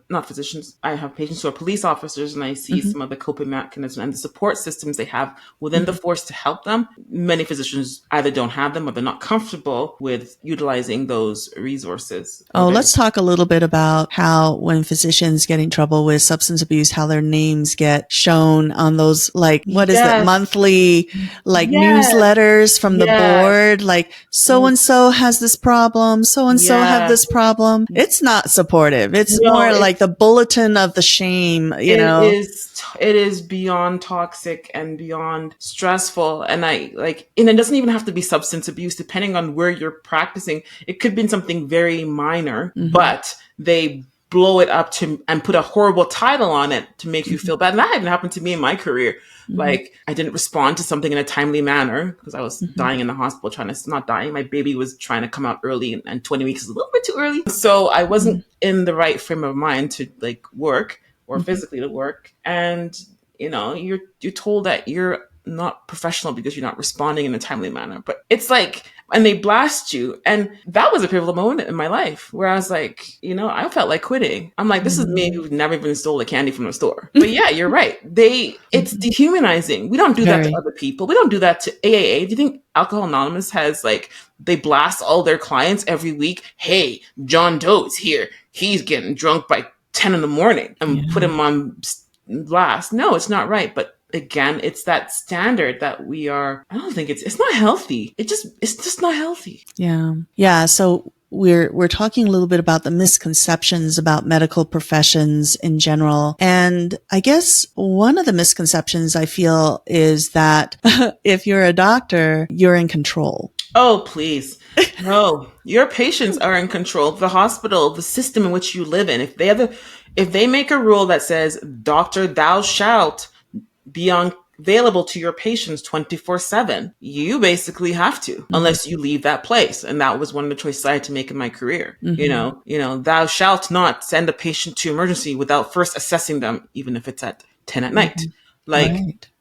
S2: not physicians. I have patients who are police officers, and I see some of the coping mechanisms and the support systems they have within the force to help them. Many physicians either don't have them or they're not comfortable with utilizing those resources.
S1: Let's talk a little bit about how when physicians get in trouble with substance abuse, how their names get shown on those, like, what is that, monthly, like newsletters from the board, like so-and-so has this problem, so-and-so have this problem. It's not supportive. It's more like the bulletin of the shame,
S2: It is beyond toxic and beyond stressful. And it doesn't even have to be substance abuse, depending on where you're practicing. It could be something very minor, but they blow it up and put a horrible title on it to make you feel bad. And that hadn't happened to me in my career. Like, I didn't respond to something in a timely manner because I was dying in the hospital, not dying. My baby was trying to come out early, and 20 weeks is a little bit too early. So I wasn't in the right frame of mind to like work or physically to work. And, you're told that you're not professional because you're not responding in a timely manner. But it's like, and they blast you. And that was a pivotal moment in my life where I was like, I felt like quitting. I'm like, this is me who've never even stole a candy from the store. But yeah, you're right. It's dehumanizing. We don't do that to other people. We don't do that to AAA. Do you think Alcohol Anonymous has they blast all their clients every week? Hey, John Doe's here. He's getting drunk by 10 in the morning and put him on blast. No, it's not right. But again, it's that standard that I don't think it's not healthy. It's just not healthy.
S1: Yeah. Yeah. So we're talking a little bit about the misconceptions about medical professions in general. And I guess one of the misconceptions I feel is that if you're a doctor, you're in control.
S2: Oh, please. No, your patients are in control. The hospital, the system in which you live in, if they make a rule that says, doctor, thou shalt be available to your patients 24/7, you basically have to, unless you leave that place. And that was one of the choices I had to make in my career. Thou shalt not send a patient to emergency without first assessing them, even if it's at 10 at night.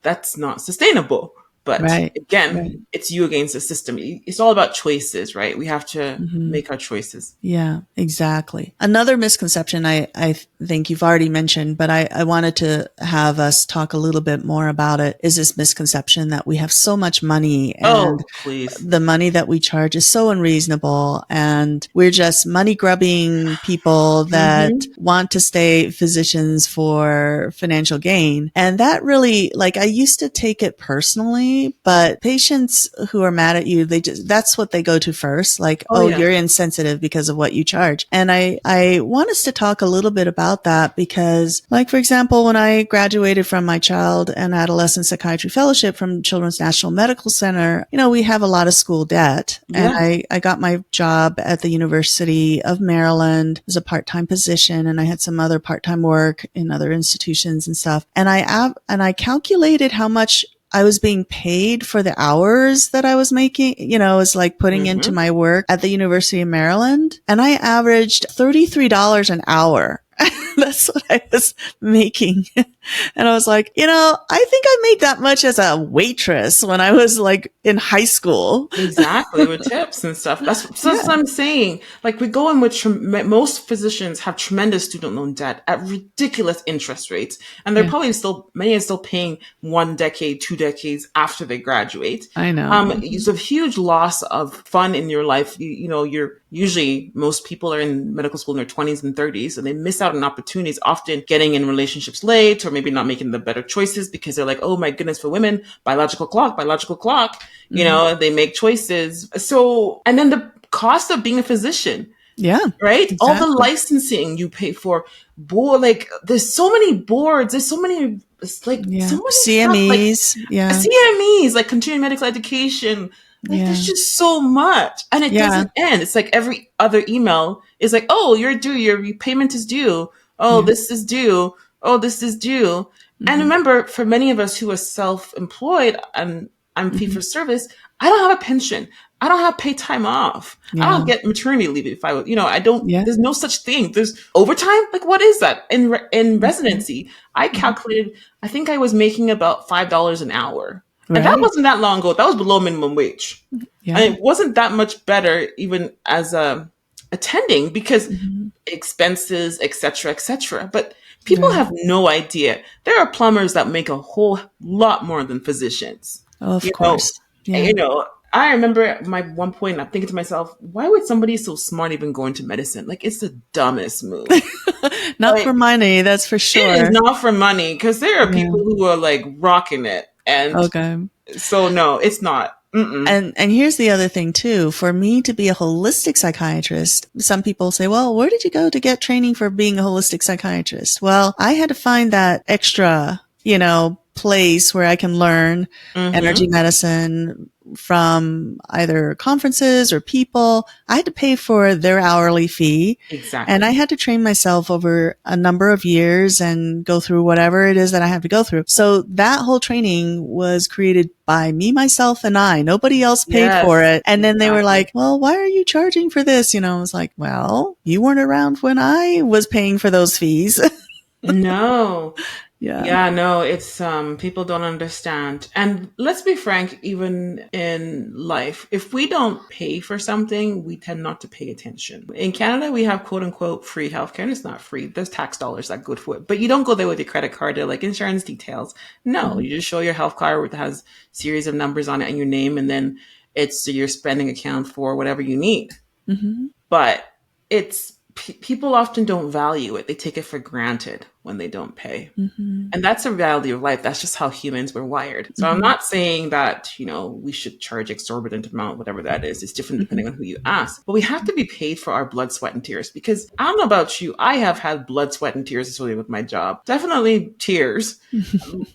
S2: That's not sustainable. But again, it's you against the system. It's all about choices, right? We have to make our choices.
S1: Yeah, exactly. Another misconception I think you've already mentioned, but I wanted to have us talk a little bit more about it, is this misconception that we have so much money and the money that we charge is so unreasonable and we're just money grubbing people that want to stay physicians for financial gain. And that really, I used to take it personally. But patients who are mad at you, that's what they go to first. You're insensitive because of what you charge. And I want us to talk a little bit about that because, for example, when I graduated from my child and adolescent psychiatry fellowship from Children's National Medical Center, we have a lot of school debt. Yeah. And I got my job at the University of Maryland as a part-time position. And I had some other part-time work in other institutions and stuff. And I calculated how much I was being paid for the hours that I was making, it was putting into my work at the University of Maryland. And I averaged $33 an hour. That's what I was making. And I was like, I think I made that much as a waitress when I was in high school.
S2: Exactly, with tips and stuff. That's what I'm saying. We go in with most physicians have tremendous student loan debt at ridiculous interest rates. And they're probably many are still paying 1 decade, 2 decades after they graduate.
S1: I know.
S2: It's a huge loss of fun in your life. You're usually, most people are in medical school in their 20s and 30s, and they miss out on opportunities, often getting in relationships late or maybe not making the better choices because they're like, oh my goodness, for women, biological clock. They make choices. So, and then the cost of being a physician.
S1: Yeah.
S2: Right. Exactly. All the licensing you pay for, there's so many boards. There's so many, so many
S1: CMEs.
S2: Stuff, CMEs, continuing medical education. There's just so much. And it doesn't end. It's every other email is oh, you're due. Your repayment is due. Oh, this is due. Oh, this is due. And remember, for many of us who are self-employed and I'm fee for service, I don't have a pension. I don't have paid time off. I don't get maternity leave if I don't, there's no such thing. There's overtime. What is that? In residency, I calculated, I think I was making about $5 an hour. Right. And that wasn't that long ago. That was below minimum wage. Yeah. And it wasn't that much better even as attending because expenses, et cetera. But people have no idea. There are plumbers that make a whole lot more than physicians.
S1: Oh, of course.
S2: I remember at one point, I'm thinking to myself, why would somebody so smart even go into medicine? It's the dumbest move.
S1: Not for money, that's for sure.
S2: It is not for money because there are people who are rocking it. And so no, it's not.
S1: And here's the other thing too. For me to be a holistic psychiatrist, some people say, well, where did you go to get training for being a holistic psychiatrist? Well, I had to find that extra, place where I can learn energy medicine from either conferences or people. I had to pay for their hourly fee.
S2: Exactly.
S1: And I had to train myself over a number of years and go through whatever it is that I have to go through. So that whole training was created by me, myself, and I. Nobody else paid for it. And then they were like, well, why are you charging for this? I was like, well, you weren't around when I was paying for those fees.
S2: No.
S1: Yeah.
S2: Yeah, no, it's people don't understand. And let's be frank, even in life, if we don't pay for something, we tend not to pay attention. In Canada, we have quote unquote free healthcare, and it's not free. There's tax dollars that go to it. But you don't go there with your credit card. They're like insurance details. No, you just show your health card that has a series of numbers on it and your name, and then it's your spending account for whatever you need.
S1: Mm-hmm.
S2: But it's people often don't value it. They take it for granted when they don't pay.
S1: Mm-hmm.
S2: And that's a reality of life. That's just how humans were wired. So I'm
S1: Mm-hmm.
S2: not saying that, we should charge exorbitant amount, whatever that is. It's different depending on who you ask. But we have to be paid for our blood, sweat, and tears. Because I don't know about you, I have had blood, sweat, and tears associated with my job. Definitely tears.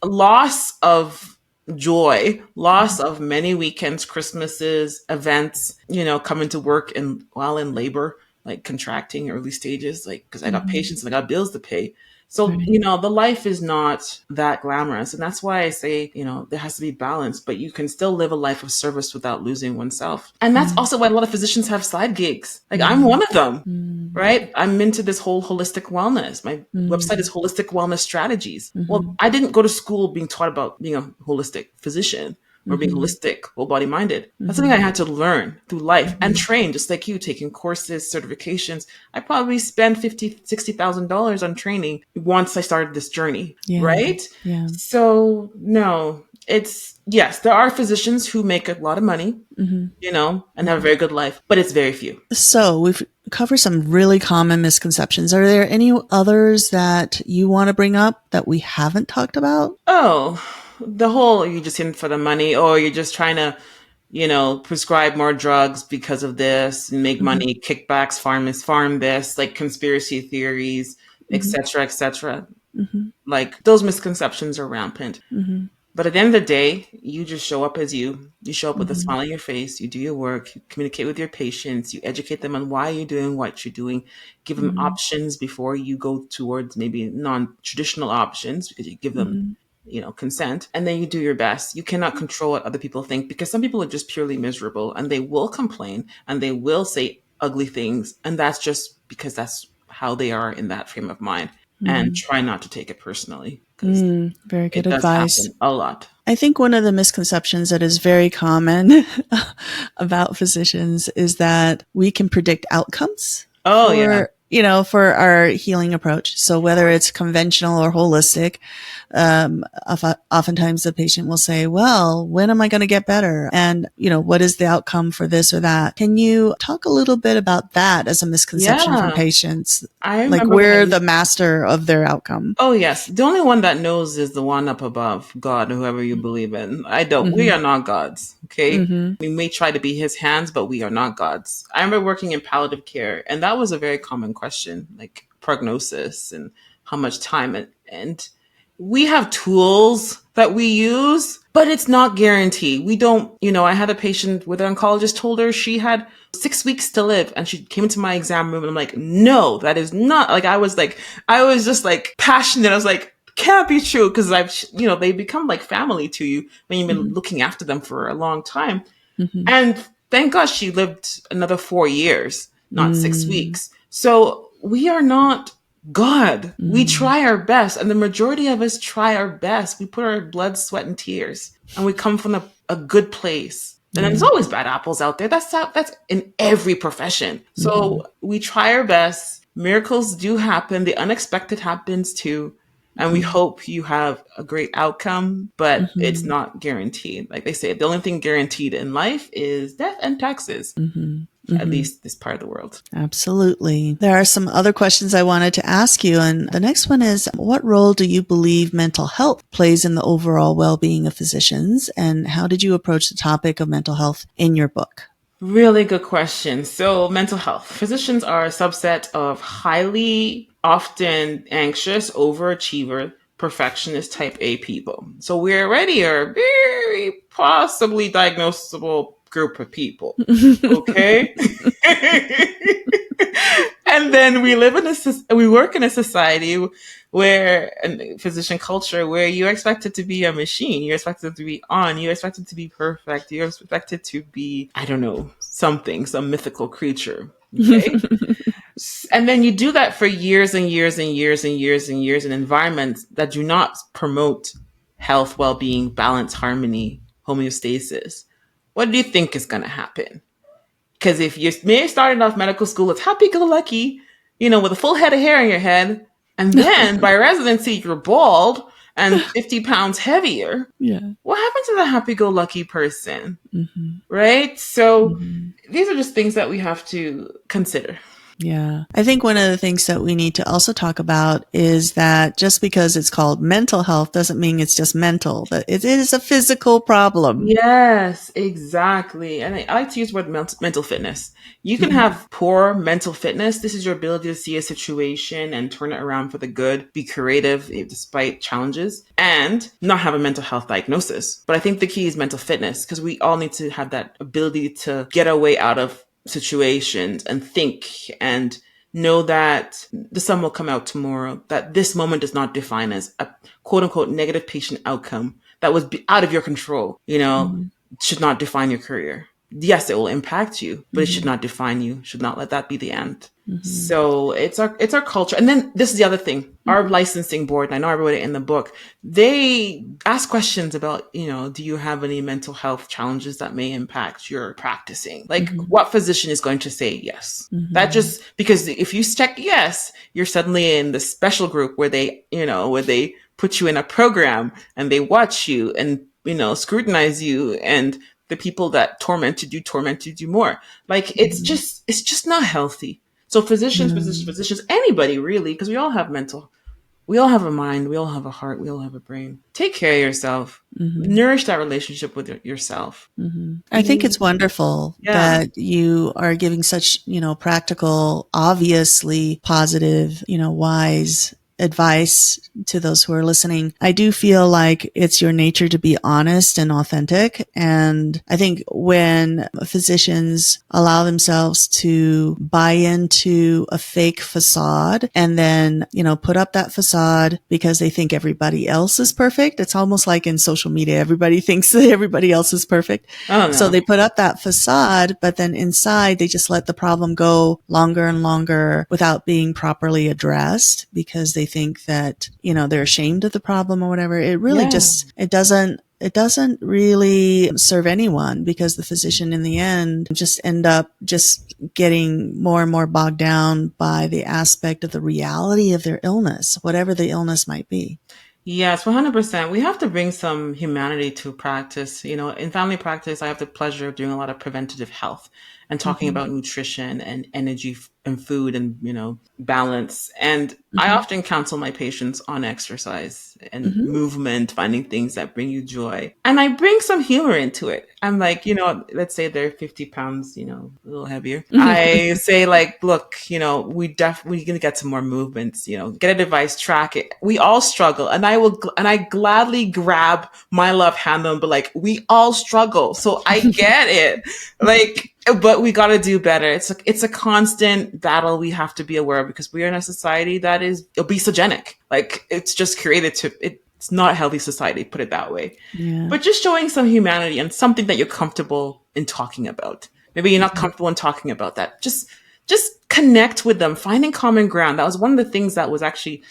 S2: Loss of joy, loss of many weekends, Christmases, events, coming to work and while in labor, like contracting early stages, like, because I got patients and I got bills to pay. So,
S1: Right.
S2: the life is not that glamorous. And that's why I say, there has to be balance, but you can still live a life of service without losing oneself. And that's also why a lot of physicians have side gigs. Like I'm one of them, right? I'm into this whole holistic wellness. My website is Holistic Wellness Strategies. Well, I didn't go to school being taught about being a holistic physician or being holistic, whole body minded. That's something I had to learn through life and train, just like you, taking courses, certifications. I probably spent $50,000-$60,000 on training once I started this journey,
S1: Yeah.
S2: right?
S1: Yeah.
S2: So no, yes, there are physicians who make a lot of money, and have a very good life, but it's very few.
S1: So we've covered some really common misconceptions. Are there any others that you want to bring up that we haven't talked about?
S2: Oh, the whole you're just in for the money, or you're just trying to, prescribe more drugs because of this and make money, kickbacks, farm this, like conspiracy theories, etc., etc. Like those misconceptions are rampant. But at the end of the day, you just show up as you. You show up with a smile on your face. You do your work. You communicate with your patients. You educate them on why you're doing what you're doing. Give them options before you go towards maybe non-traditional options, because you give them, consent. And then you do your best. You cannot control what other people think, because some people are just purely miserable and they will complain and they will say ugly things. And that's just because that's how they are in that frame of mind. And try not to take it personally, because
S1: Very good
S2: it does
S1: advice.
S2: happen a lot.
S1: I think one of the misconceptions that is very common about physicians is that we can predict outcomes
S2: Oh,
S1: for,
S2: yeah.
S1: For our healing approach. So whether it's conventional or holistic, oftentimes the patient will say, well, when am I going to get better? And, what is the outcome for this or that? Can you talk a little bit about that as a misconception from
S2: Yeah.
S1: patients?
S2: I
S1: Like
S2: remember when I
S1: we're
S2: used
S1: the master of their outcome.
S2: Oh, yes. The only one that knows is the one up above, God, whoever you believe in. I don't. We are not gods, okay? We may try to be his hands, but we are not gods. I remember working in palliative care, and that was a very common question, like prognosis and how much time. And we have tools that we use, but it's not guaranteed. We don't, I had a patient where the oncologist told her she had 6 weeks to live, and she came into my exam room and I'm like, no, that is not, I was just like passionate. I was like, can't be true. Cause they become like family to you when you've been looking after them for a long time. And thank God she lived another 4 years, not 6 weeks. So we are not God. We try our best. And the majority of us try our best. We put our blood, sweat, and tears, and we come from a good place. And then there's always bad apples out there. That's in every profession. So we try our best. Miracles do happen. The unexpected happens too. And we hope you have a great outcome, but it's not guaranteed. Like they say, the only thing guaranteed in life is death and taxes, at least this part of the world.
S1: Absolutely. There are some other questions I wanted to ask you. And the next one is, what role do you believe mental health plays in the overall well-being of physicians? And how did you approach the topic of mental health in your book?
S2: Really good question. So mental health. Physicians are a subset of highly, often anxious, overachiever, perfectionist type A people. So we already are a very possibly diagnosable group of people. Okay? And then we work in a society where, a physician culture, where you're expected to be a machine. You're expected to be on. You're expected to be perfect. You're expected to be, I don't know, some mythical creature. Okay. And then you do that for years and years and years and years and years in environments that do not promote health, well-being, balance, harmony, homeostasis. What do you think is going to happen? Because if you may have started off medical school with happy-go-lucky, with a full head of hair in your head, and then by residency you're bald and 50 pounds heavier, what happened to the happy-go-lucky person? Right? So these are just things that we have to consider.
S1: Yeah. I think one of the things that we need to also talk about is that just because it's called mental health doesn't mean it's just mental, that it is a physical problem.
S2: Yes, exactly. And I like to use the word mental fitness. You can have poor mental fitness. This is your ability to see a situation and turn it around for the good, be creative despite challenges, and not have a mental health diagnosis. But I think the key is mental fitness, because we all need to have that ability to get our way out of situations and think and know that the sun will come out tomorrow, that this moment does not define as a quote unquote negative patient outcome that was out of your control, should not define your career. Yes, it will impact you, but it should not define you, should not let that be the end. So it's our culture. And then this is the other thing, our licensing board, and I know I wrote it in the book, they ask questions about, do you have any mental health challenges that may impact your practicing? Like what physician is going to say yes? That just, because if you check yes, you're suddenly in the special group where they put you in a program and they watch you and, scrutinize you, and the people that tormented you more. Like it's just not healthy. So physicians, anybody really, because we all have a mind, we all have a heart, we all have a brain. Take care of yourself. Nourish that relationship with yourself.
S1: I think it's wonderful that you are giving such, practical, obviously positive, wise advice to those who are listening. I do feel like it's your nature to be honest and authentic. And I think when physicians allow themselves to buy into a fake facade and then, put up that facade because they think everybody else is perfect. It's almost like in social media, everybody thinks that everybody else is perfect. Oh, no. So they put up that facade, but then inside they just let the problem go longer and longer without being properly addressed because they think that, they're ashamed of the problem or whatever. It really it doesn't really serve anyone, because the physician in the end just end up just getting more and more bogged down by the aspect of the reality of their illness, whatever the illness might be.
S2: Yes, 100%. We have to bring some humanity to practice. In family practice, I have the pleasure of doing a lot of preventative health and talking about nutrition and energy and food and, balance. And I often counsel my patients on exercise and movement, finding things that bring you joy. And I bring some humor into it. I'm like, let's say they're 50 pounds, a little heavier. I say like, look, we're going to get some more movements, get a device, track it. We all struggle. And I gladly grab my love handle and be like, we all struggle. So I get it. But we got to do better. It's a constant battle we have to be aware of, because we are in a society that is obesogenic. Like it's just created it's not a healthy society, put it that way. Yeah. But just showing some humanity and something that you're comfortable in talking about. Maybe you're not comfortable in talking about that. Just connect with them, finding common ground. That was one of the things that was actually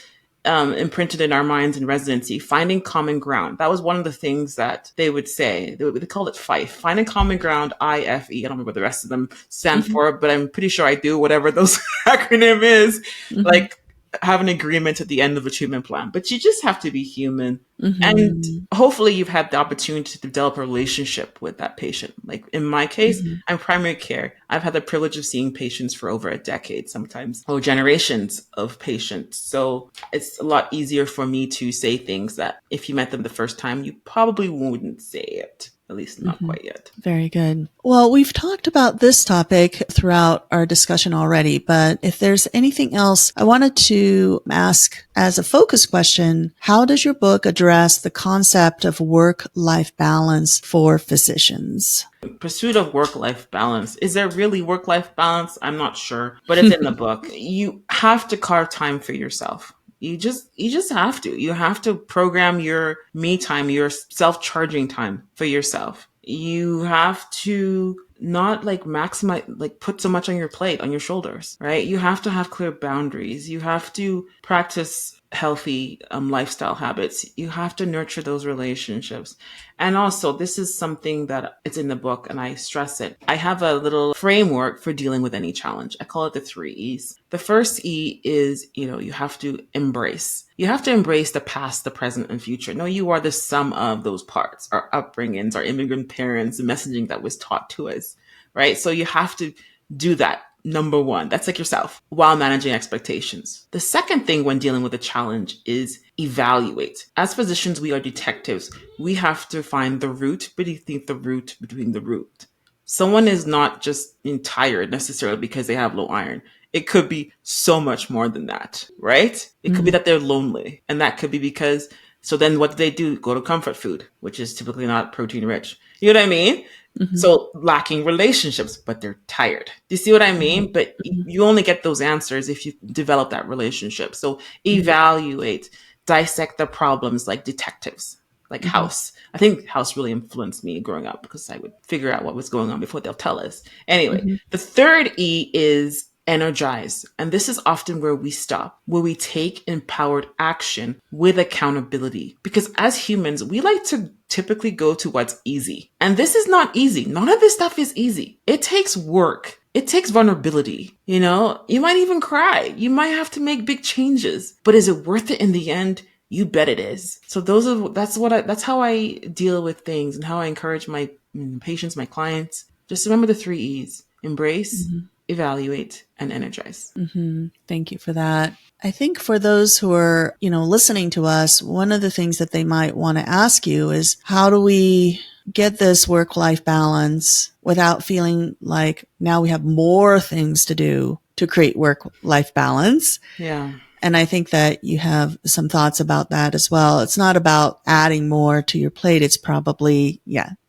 S2: imprinted in our minds in residency, finding common ground. That was one of the things that they would say. They called it FIFE, finding common ground, IFE. I don't remember what the rest of them stand for, but I'm pretty sure I do, whatever those acronym is. Like have an agreement at the end of a treatment plan. But you just have to be human. And hopefully you've had the opportunity to develop a relationship with that patient. Like in my case, I'm primary care. I've had the privilege of seeing patients for over a decade, sometimes, or generations of patients. So it's a lot easier for me to say things that if you met them the first time, you probably wouldn't say it. At least not quite yet.
S1: Very good. Well, we've talked about this topic throughout our discussion already, but if there's anything else, I wanted to ask as a focus question, how does your book address the concept of work-life balance for physicians?
S2: Pursuit of work-life balance. Is there really work-life balance? I'm not sure, but it's in the book. You have to carve time for yourself. You just have to. You have to program your me time, your self-charging time for yourself. You have to not like maximize, like put so much on your plate, on your shoulders, right? You have to have clear boundaries. You have to practice healthy lifestyle habits. You have to nurture those relationships. And also, this is something that it's in the book and I stress it. I have a little framework for dealing with any challenge. I call it the 3 E's. The first E is, you have to embrace. You have to embrace the past, the present, and future. No, you are the sum of those parts, our upbringings, our immigrant parents, the messaging that was taught to us, right? So you have to do that. Number one, that's like yourself, while managing expectations. The second thing when dealing with a challenge is evaluate. As physicians, we are detectives. We have to find the root beneath the root between the root. Someone is not just tired necessarily because they have low iron. It could be so much more than that, right? It could be that they're lonely. And that could be because, so then what do? Go to comfort food, which is typically not protein rich. You know what I mean? So lacking relationships, but they're tired. Do you see what I mean? But you only get those answers if you develop that relationship. So evaluate, dissect the problems like detectives, like House. I think House really influenced me growing up because I would figure out what was going on before they'll tell us. Anyway, the third E is energize. And this is often where we stop, where we take empowered action with accountability. Because as humans, we like to typically go to what's easy. And this is not easy. None of this stuff is easy. It takes work. It takes vulnerability. You might even cry. You might have to make big changes. But is it worth it in the end? You bet it is. So that's how I deal with things and how I encourage my patients, my clients. Just remember the 3 E's: embrace, evaluate, and energize.
S1: Thank you for that. I think for those who are, listening to us, one of the things that they might want to ask you is, how do we get this work-life balance without feeling like now we have more things to do to create work-life balance?
S2: Yeah.
S1: And I think that you have some thoughts about that as well. It's not about adding more to your plate. It's probably,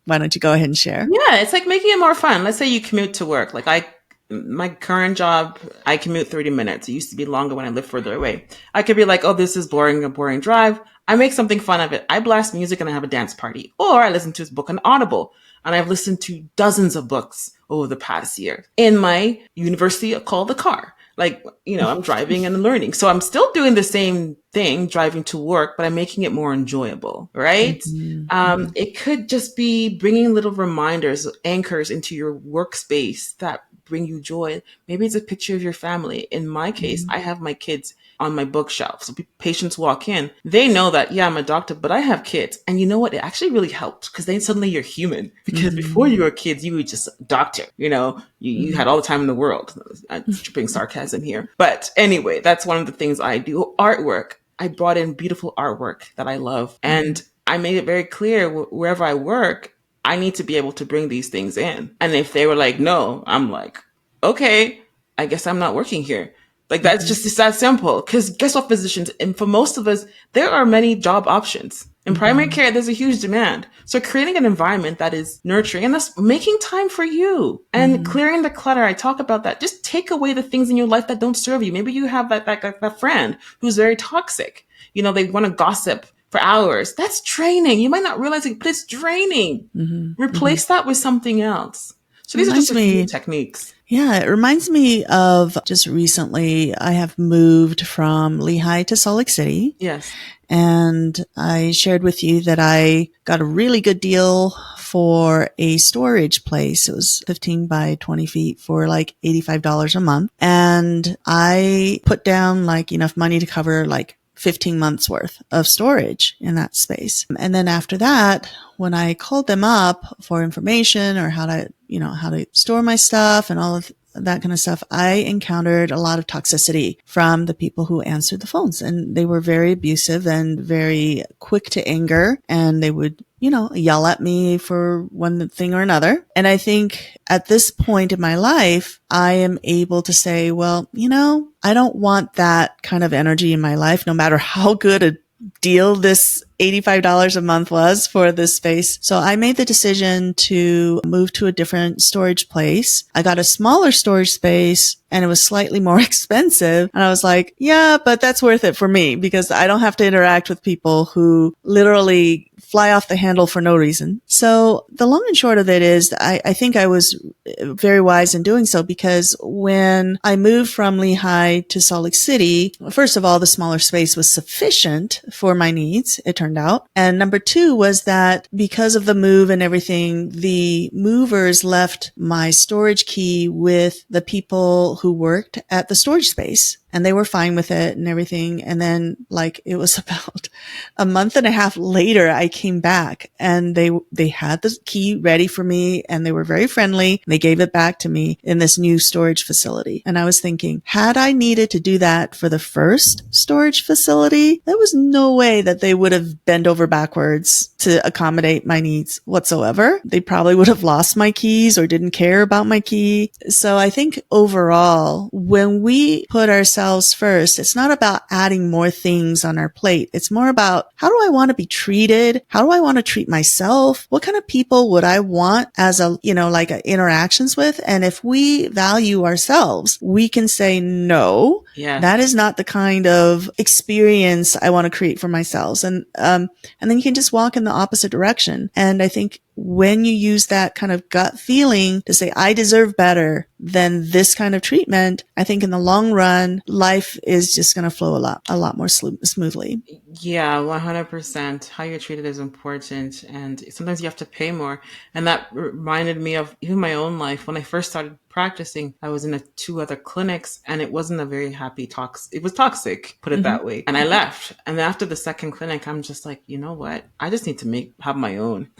S1: why don't you go ahead and share?
S2: Yeah, it's like making it more fun. Let's say you commute to work. Like my current job, I commute 30 minutes. It used to be longer when I lived further away. I could be like, oh, this is boring, a boring drive. I make something fun of it. I blast music and I have a dance party. Or I listen to this book on Audible. And I've listened to dozens of books over the past year in my university called the car. Like, I'm driving and learning. So I'm still doing the same thing, driving to work, but I'm making it more enjoyable, right? It could just be bringing little reminders, anchors into your workspace that bring you joy. Maybe it's a picture of your family. In my case, I have my kids on my bookshelf. So patients walk in, they know that, I'm a doctor, but I have kids. And you know what? It actually really helps because then suddenly you're human. Because before you were kids, you were just a doctor. You had all the time in the world. I'm tripping sarcasm here. But anyway, that's one of the things I do. Artwork. I brought in beautiful artwork that I love. And I made it very clear wherever I work, I need to be able to bring these things in. And if they were like, no, I'm like, okay, I guess I'm not working here. Like, that's just, it's that simple. Because guess what, physicians, and for most of us, there are many job options. In primary care, there's a huge demand. So creating an environment that is nurturing and that's making time for you and clearing the clutter. I talk about that. Just take away the things in your life that don't serve you. Maybe you have that friend who's very toxic. They want to gossip for hours. That's draining. You might not realize it, but it's draining. Replace that with something else. So these are just a few techniques.
S1: Yeah, it reminds me of just recently, I have moved from Lehigh to Salt Lake City.
S2: Yes.
S1: And I shared with you that I got a really good deal for a storage place. It was 15 by 20 feet for like $85 a month. And I put down like enough money to cover like 15 months worth of storage in that space. And then after that, when I called them up for information or how to store my stuff and all of that kind of stuff, I encountered a lot of toxicity from the people who answered the phones, and they were very abusive and very quick to anger, and they would, yell at me for one thing or another. And I think at this point in my life, I am able to say, well, I don't want that kind of energy in my life, no matter how good a deal this $85 a month was for this space. So I made the decision to move to a different storage place. I got a smaller storage space and it was slightly more expensive. And I was like, yeah, but that's worth it for me because I don't have to interact with people who literally fly off the handle for no reason. So the long and short of it is I think I was very wise in doing so because when I moved from Lehigh to Salt Lake City, first of all, the smaller space was sufficient for my needs, it turned out. And number two was that because of the move and everything, the movers left my storage key with the people who worked at the storage space. And they were fine with it and everything. And then like it was about a month and a half later, I came back and they had the key ready for me and they were very friendly. They gave it back to me in this new storage facility. And I was thinking, had I needed to do that for the first storage facility, there was no way that they would have bent over backwards to accommodate my needs whatsoever. They probably would have lost my keys or didn't care about my key. So I think overall, when we put ourselves first, it's not about adding more things on our plate. It's more about how do I want to be treated? How do I want to treat myself? What kind of people would I want as interactions with? And if we value ourselves, we can say no.
S2: Yeah.
S1: That is not the kind of experience I want to create for myself. And then you can just walk in the opposite direction. And I think when you use that kind of gut feeling to say, I deserve better than this kind of treatment, I think in the long run, life is just going to flow a lot more smoothly.
S2: Yeah, 100%. How you're treated is important. And sometimes you have to pay more. And that reminded me of even my own life. When I first started practicing, I was in 2 other clinics and it wasn't a very happy it was toxic, put it that way. And I left. And then after the second clinic, I'm just like, you know what? I just need to have my own.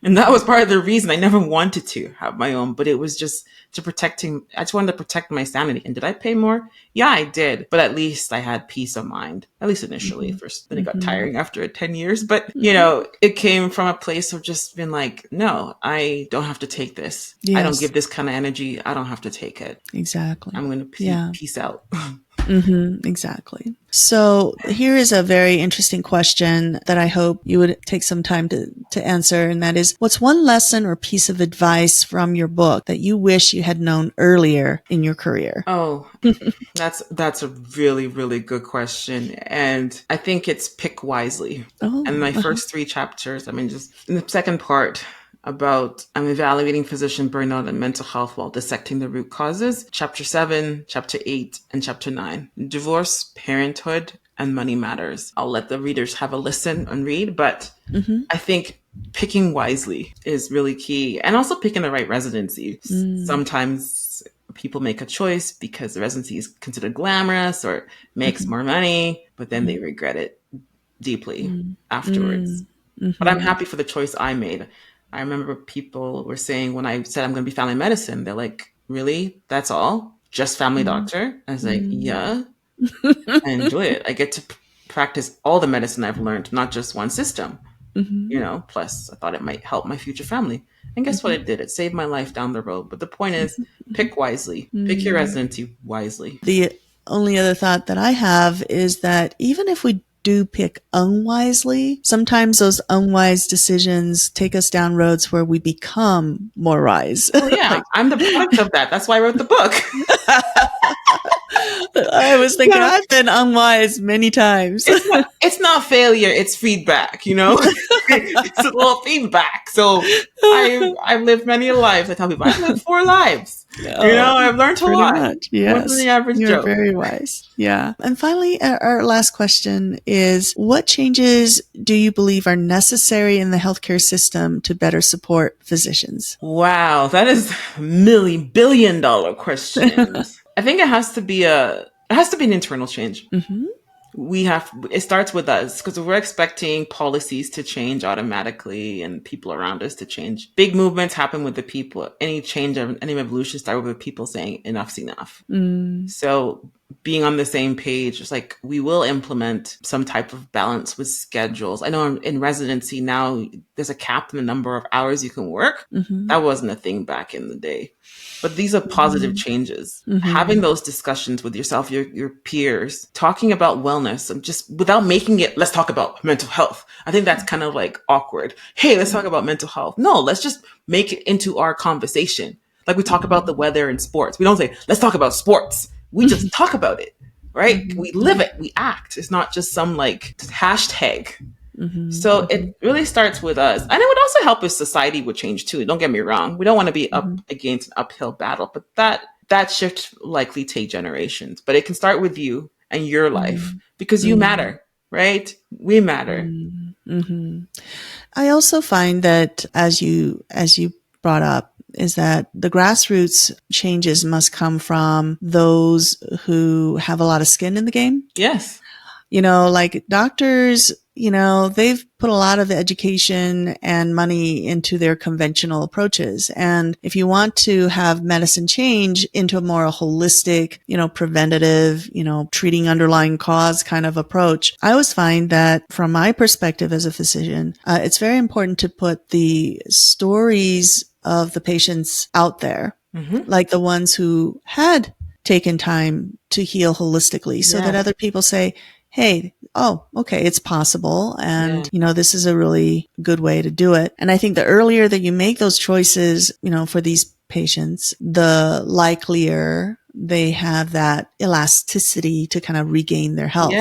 S2: And that was part of the reason I never wanted to have my own, but it was just I just wanted to protect my sanity. And did I pay more? Yeah, I did. But at least I had peace of mind, at least initially. First, then it got tiring after 10 years. But, it came from a place of just being like, no, I don't have to take this. Yes. I don't give this kind of energy. I don't have to take it.
S1: Exactly.
S2: I'm going to peace out.
S1: Exactly. So here is a very interesting question that I hope you would take some time to answer. And that is, what's one lesson or piece of advice from your book that you wish you had known earlier in your career?
S2: Oh, that's a really, really good question. And I think it's pick wisely. And my first 3 chapters, just in the second part, about evaluating physician burnout and mental health while dissecting the root causes. Chapter 7, Chapter 8, and Chapter 9. Divorce, parenthood, and money matters. I'll let the readers have a listen and read, but I think picking wisely is really key. And also picking the right residency. Sometimes people make a choice because the residency is considered glamorous or makes more money, but then they regret it deeply afterwards. But I'm happy for the choice I made. I remember people were saying when I said I'm going to be family medicine, they're like, really? That's all? Just family doctor? I was like, yeah, I enjoy it. I get to practice all the medicine I've learned, not just one system, plus I thought it might help my future family. And guess what it did? It saved my life down the road. But the point is, pick wisely. Pick your residency wisely.
S1: The only other thought that I have is that even if we do pick unwisely, sometimes those unwise decisions take us down roads where we become more wise.
S2: Oh yeah, I'm the product of that. That's why I wrote the book.
S1: I was thinking I've been unwise many times.
S2: It's not failure, it's feedback, It's a little feedback. So I've lived many lives. I tell people I've lived 4 lives. I've learned a lot.
S1: Much, yes.
S2: More than the average
S1: You're
S2: Joe.
S1: very wise. Yeah. And finally, our last question is, what changes do you believe are necessary in the healthcare system to better support physicians?
S2: Wow, that is $1 billion question. I think it has to be an internal change. It starts with us because we're expecting policies to change automatically and people around us to change. Big movements happen with the people. Any change, any revolution started with people saying enough's enough. So being on the same page. It's like we will implement some type of balance with schedules. I know in residency now, there's a cap in the number of hours you can work.
S1: Mm-hmm.
S2: That wasn't a thing back in the day. But these are positive changes.
S1: Mm-hmm.
S2: Having those discussions with yourself, your peers, talking about wellness, and just without making it, let's talk about mental health. I think that's kind of like awkward. Hey, let's talk about mental health. No, let's just make it into our conversation. Like we talk about the weather and sports. We don't say, let's talk about sports. We just talk about it, right?
S1: Mm-hmm.
S2: We live it. We act. It's not just some like hashtag.
S1: Mm-hmm.
S2: So it really starts with us. And it would also help if society would change too. Don't get me wrong. We don't want to be up against an uphill battle, but that shift likely take generations. But it can start with you and your life because you matter, right? We matter.
S1: Mm-hmm. I also find that as you brought up, is that the grassroots changes must come from those who have a lot of skin in the game.
S2: Yes.
S1: Like doctors, they've put a lot of education and money into their conventional approaches. And if you want to have medicine change into a more holistic, preventative, treating underlying cause kind of approach, I always find that from my perspective as a physician, it's very important to put the stories of the patients out there, like the ones who had taken time to heal holistically so that other people say, hey, okay, it's possible. And, this is a really good way to do it. And I think the earlier that you make those choices, for these patients, the likelier they have that elasticity to kind of regain their health,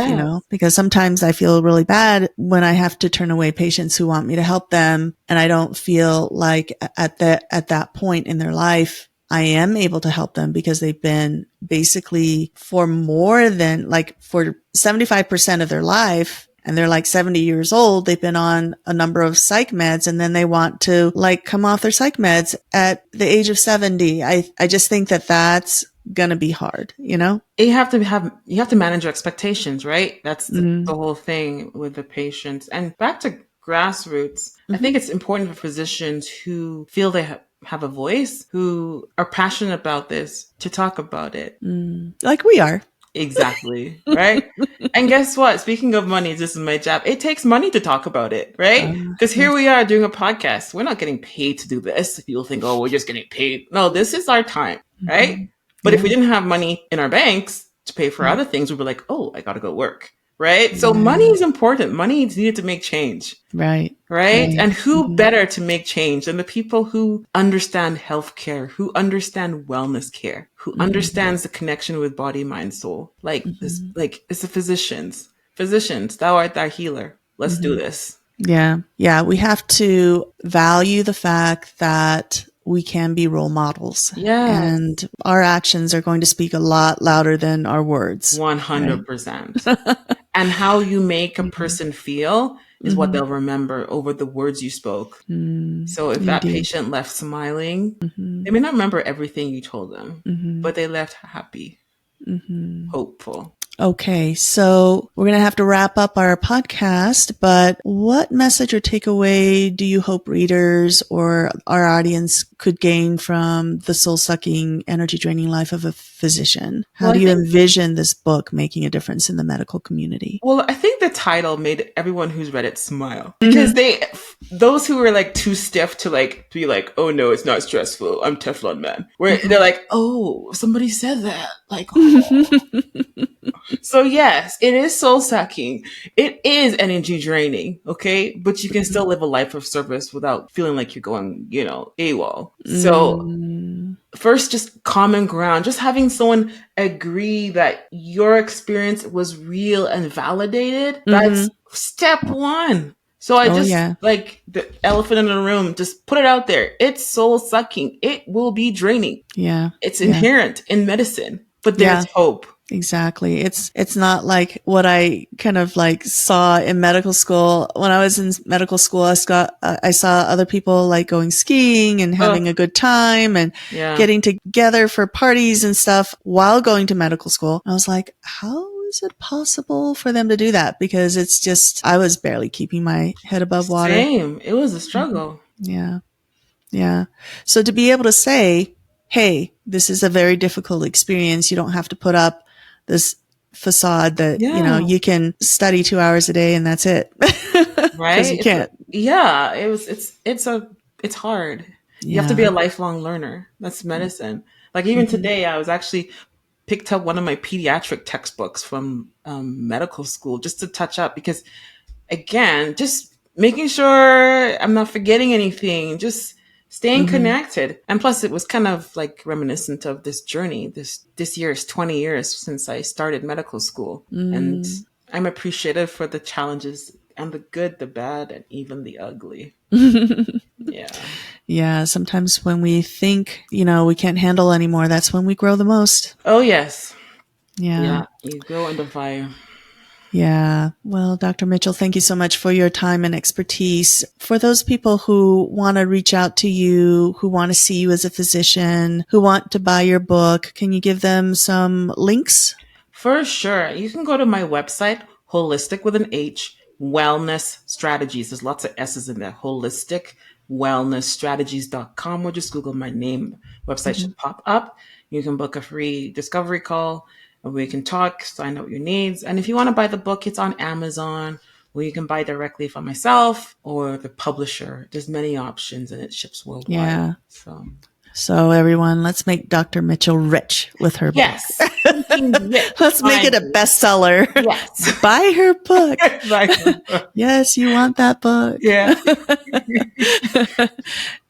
S1: because sometimes I feel really bad when I have to turn away patients who want me to help them. And I don't feel like at that point in their life, I am able to help them because they've been basically for more than for 75% of their life. And they're 70 years old. They've been on a number of psych meds and then they want to come off their psych meds at the age of 70. I just think that that's going to be hard, You
S2: have to manage your expectations, right? That's the whole thing with the patients. And back to grassroots, I think it's important for physicians who feel they have a voice, who are passionate about this, to talk about it.
S1: Like we are.
S2: Exactly. Right. And guess what? Speaking of money, this is my job. It takes money to talk about it, right? Because here we are doing a podcast. We're not getting paid to do this. People think, we're just getting paid. No, this is our time, right? But if we didn't have money in our banks to pay for other things, we'd be like, I got to go work. Right. So money is important. Money is needed to make change.
S1: Right.
S2: And who better to make change than the people who understand healthcare, who understand wellness care, who understands the connection with body, mind, soul. It's the physicians. Physicians, thou art thy healer. Let's do this.
S1: Yeah. Yeah. We have to value the fact that we can be role models.
S2: Yeah.
S1: And our actions are going to speak a lot louder than our words.
S2: 100%. Right? And how you make a person feel is what they'll remember over the words you spoke. So if that patient left smiling, they may not remember everything you told them, but they left happy, hopeful.
S1: Okay, so we're going to have to wrap up our podcast, but what message or takeaway do you hope readers or our audience could gain from the soul-sucking, energy-draining life of a physician? How do you envision this book making a difference in the medical community?
S2: Well, I think the title made everyone who's read it smile, because those who were too stiff to be like, oh no, it's not stressful, I'm Teflon man, where they're like, oh, somebody said that, So yes, it is soul sucking. It is energy draining. Okay. But you can still live a life of service without feeling like you're going, AWOL. So first, just common ground, just having someone agree that your experience was real and validated. That's step one. So I like the elephant in the room, just put it out there. It's soul sucking. It will be draining.
S1: Yeah.
S2: It's inherent in medicine, but there's hope.
S1: Exactly. It's not like what I kind of saw in medical school. When I was in medical school, I saw other people going skiing and having a good time and getting together for parties and stuff while going to medical school. I was like, how is it possible for them to do that? Because it's just, I was barely keeping my head above water.
S2: Same. It was a struggle.
S1: Yeah. Yeah. So to be able to say, hey, this is a very difficult experience. You don't have to put up this facade that,
S2: Yeah.
S1: you can study 2 hours a day and that's it. Because
S2: Right?
S1: you can't.
S2: It's hard. You have to be
S1: Yeah.
S2: a lifelong learner. That's medicine. Like even today, I was actually picked up one of my pediatric textbooks from medical school just to touch up because, again, just making sure I'm not forgetting anything, just staying connected. And plus, it was kind of like reminiscent of this journey. This year is 20 years since I started medical school, and I'm appreciative for the challenges and the good, the bad, and even the ugly. Yeah.
S1: Yeah. Sometimes when we think, we can't handle anymore, that's when we grow the most.
S2: Oh, yes.
S1: Yeah.
S2: Yeah. You grow under fire.
S1: Yeah. Well, Dr. Mitchell, thank you so much for your time and expertise. For those people who want to reach out to you, who want to see you as a physician, who want to buy your book, can you give them some links?
S2: For sure. You can go to my website, holistic with an H, wellness strategies. There's lots of S's in there. Holistic wellnessstrategies.com, or just Google my name. Website should pop up. You can book a free discovery call and we can talk, find out your needs. And if you want to buy the book, it's on Amazon, or you can buy directly from myself or the publisher. There's many options and it ships worldwide.
S1: Yeah. So everyone, let's make Dr. Mitchell rich with her book.
S2: Yes.
S1: Let's make it a bestseller.
S2: Yes.
S1: Buy her book.
S2: Buy her book.
S1: Yes, you want that book.
S2: Yeah.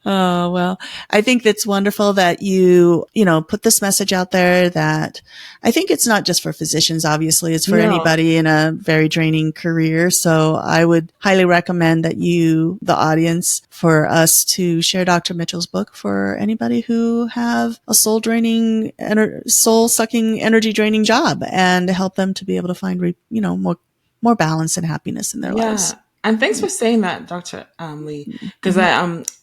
S1: Oh, well, I think it's wonderful that you put this message out there that I think it's not just for physicians, obviously. It's for anybody in a very draining career. So I would highly recommend that the audience, for us to share Dr. Mitchell's book for anybody who have a soul-sucking, energy draining job, and help them to be able to find, more balance and happiness in their lives.
S2: And thanks for saying that, Dr. Lee, because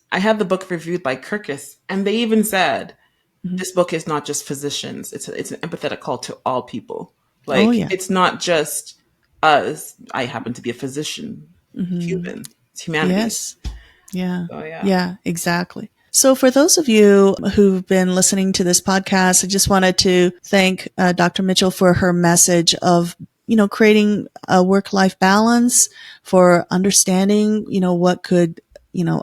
S2: I had the book reviewed by Kirkus, and they even said this book is not just physicians. It's an empathetic call to all people. It's not just us. I happen to be a physician, human. It's humanity.
S1: Yes. Yeah.
S2: So,
S1: yeah, exactly. So for those of you who've been listening to this podcast, I just wanted to thank Dr. Mitchell for her message of creating a work-life balance, for understanding, what could,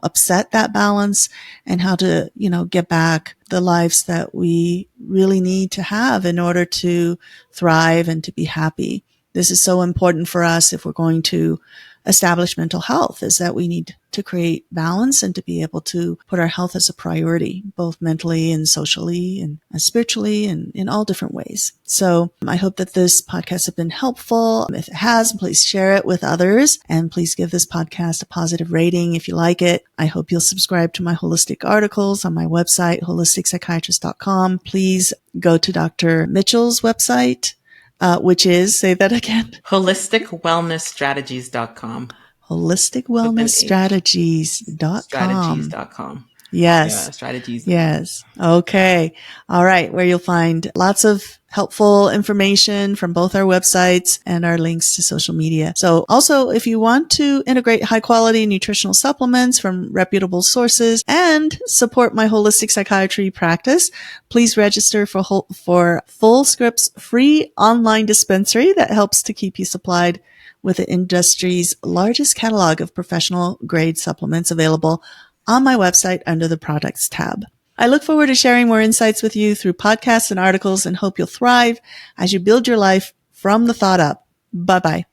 S1: upset that balance, and how to, get back the lives that we really need to have in order to thrive and to be happy. This is so important for us if we're going to establish mental health, is that we need to create balance and to be able to put our health as a priority, both mentally and socially and spiritually and in all different ways. So I hope that this podcast has been helpful. If it has, please share it with others, and please give this podcast a positive rating if you like it. I hope you'll subscribe to my holistic articles on my website, holisticpsychiatrist.com. Please go to Dr. Mitchell's website, which is, say that again.
S2: Holisticwellnessstrategies.com.
S1: Holisticwellnessstrategies.com.
S2: Strategies.com.
S1: Yes.
S2: Yeah, strategies.
S1: Yes. Okay. All right. Where you'll find lots of helpful information from both our websites and our links to social media. So also, if you want to integrate high quality nutritional supplements from reputable sources and support my holistic psychiatry practice, please register for FullScript's free online dispensary that helps to keep you supplied with the industry's largest catalog of professional grade supplements available on my website under the products tab. I look forward to sharing more insights with you through podcasts and articles, and hope you'll thrive as you build your life from the thought up. Bye-bye.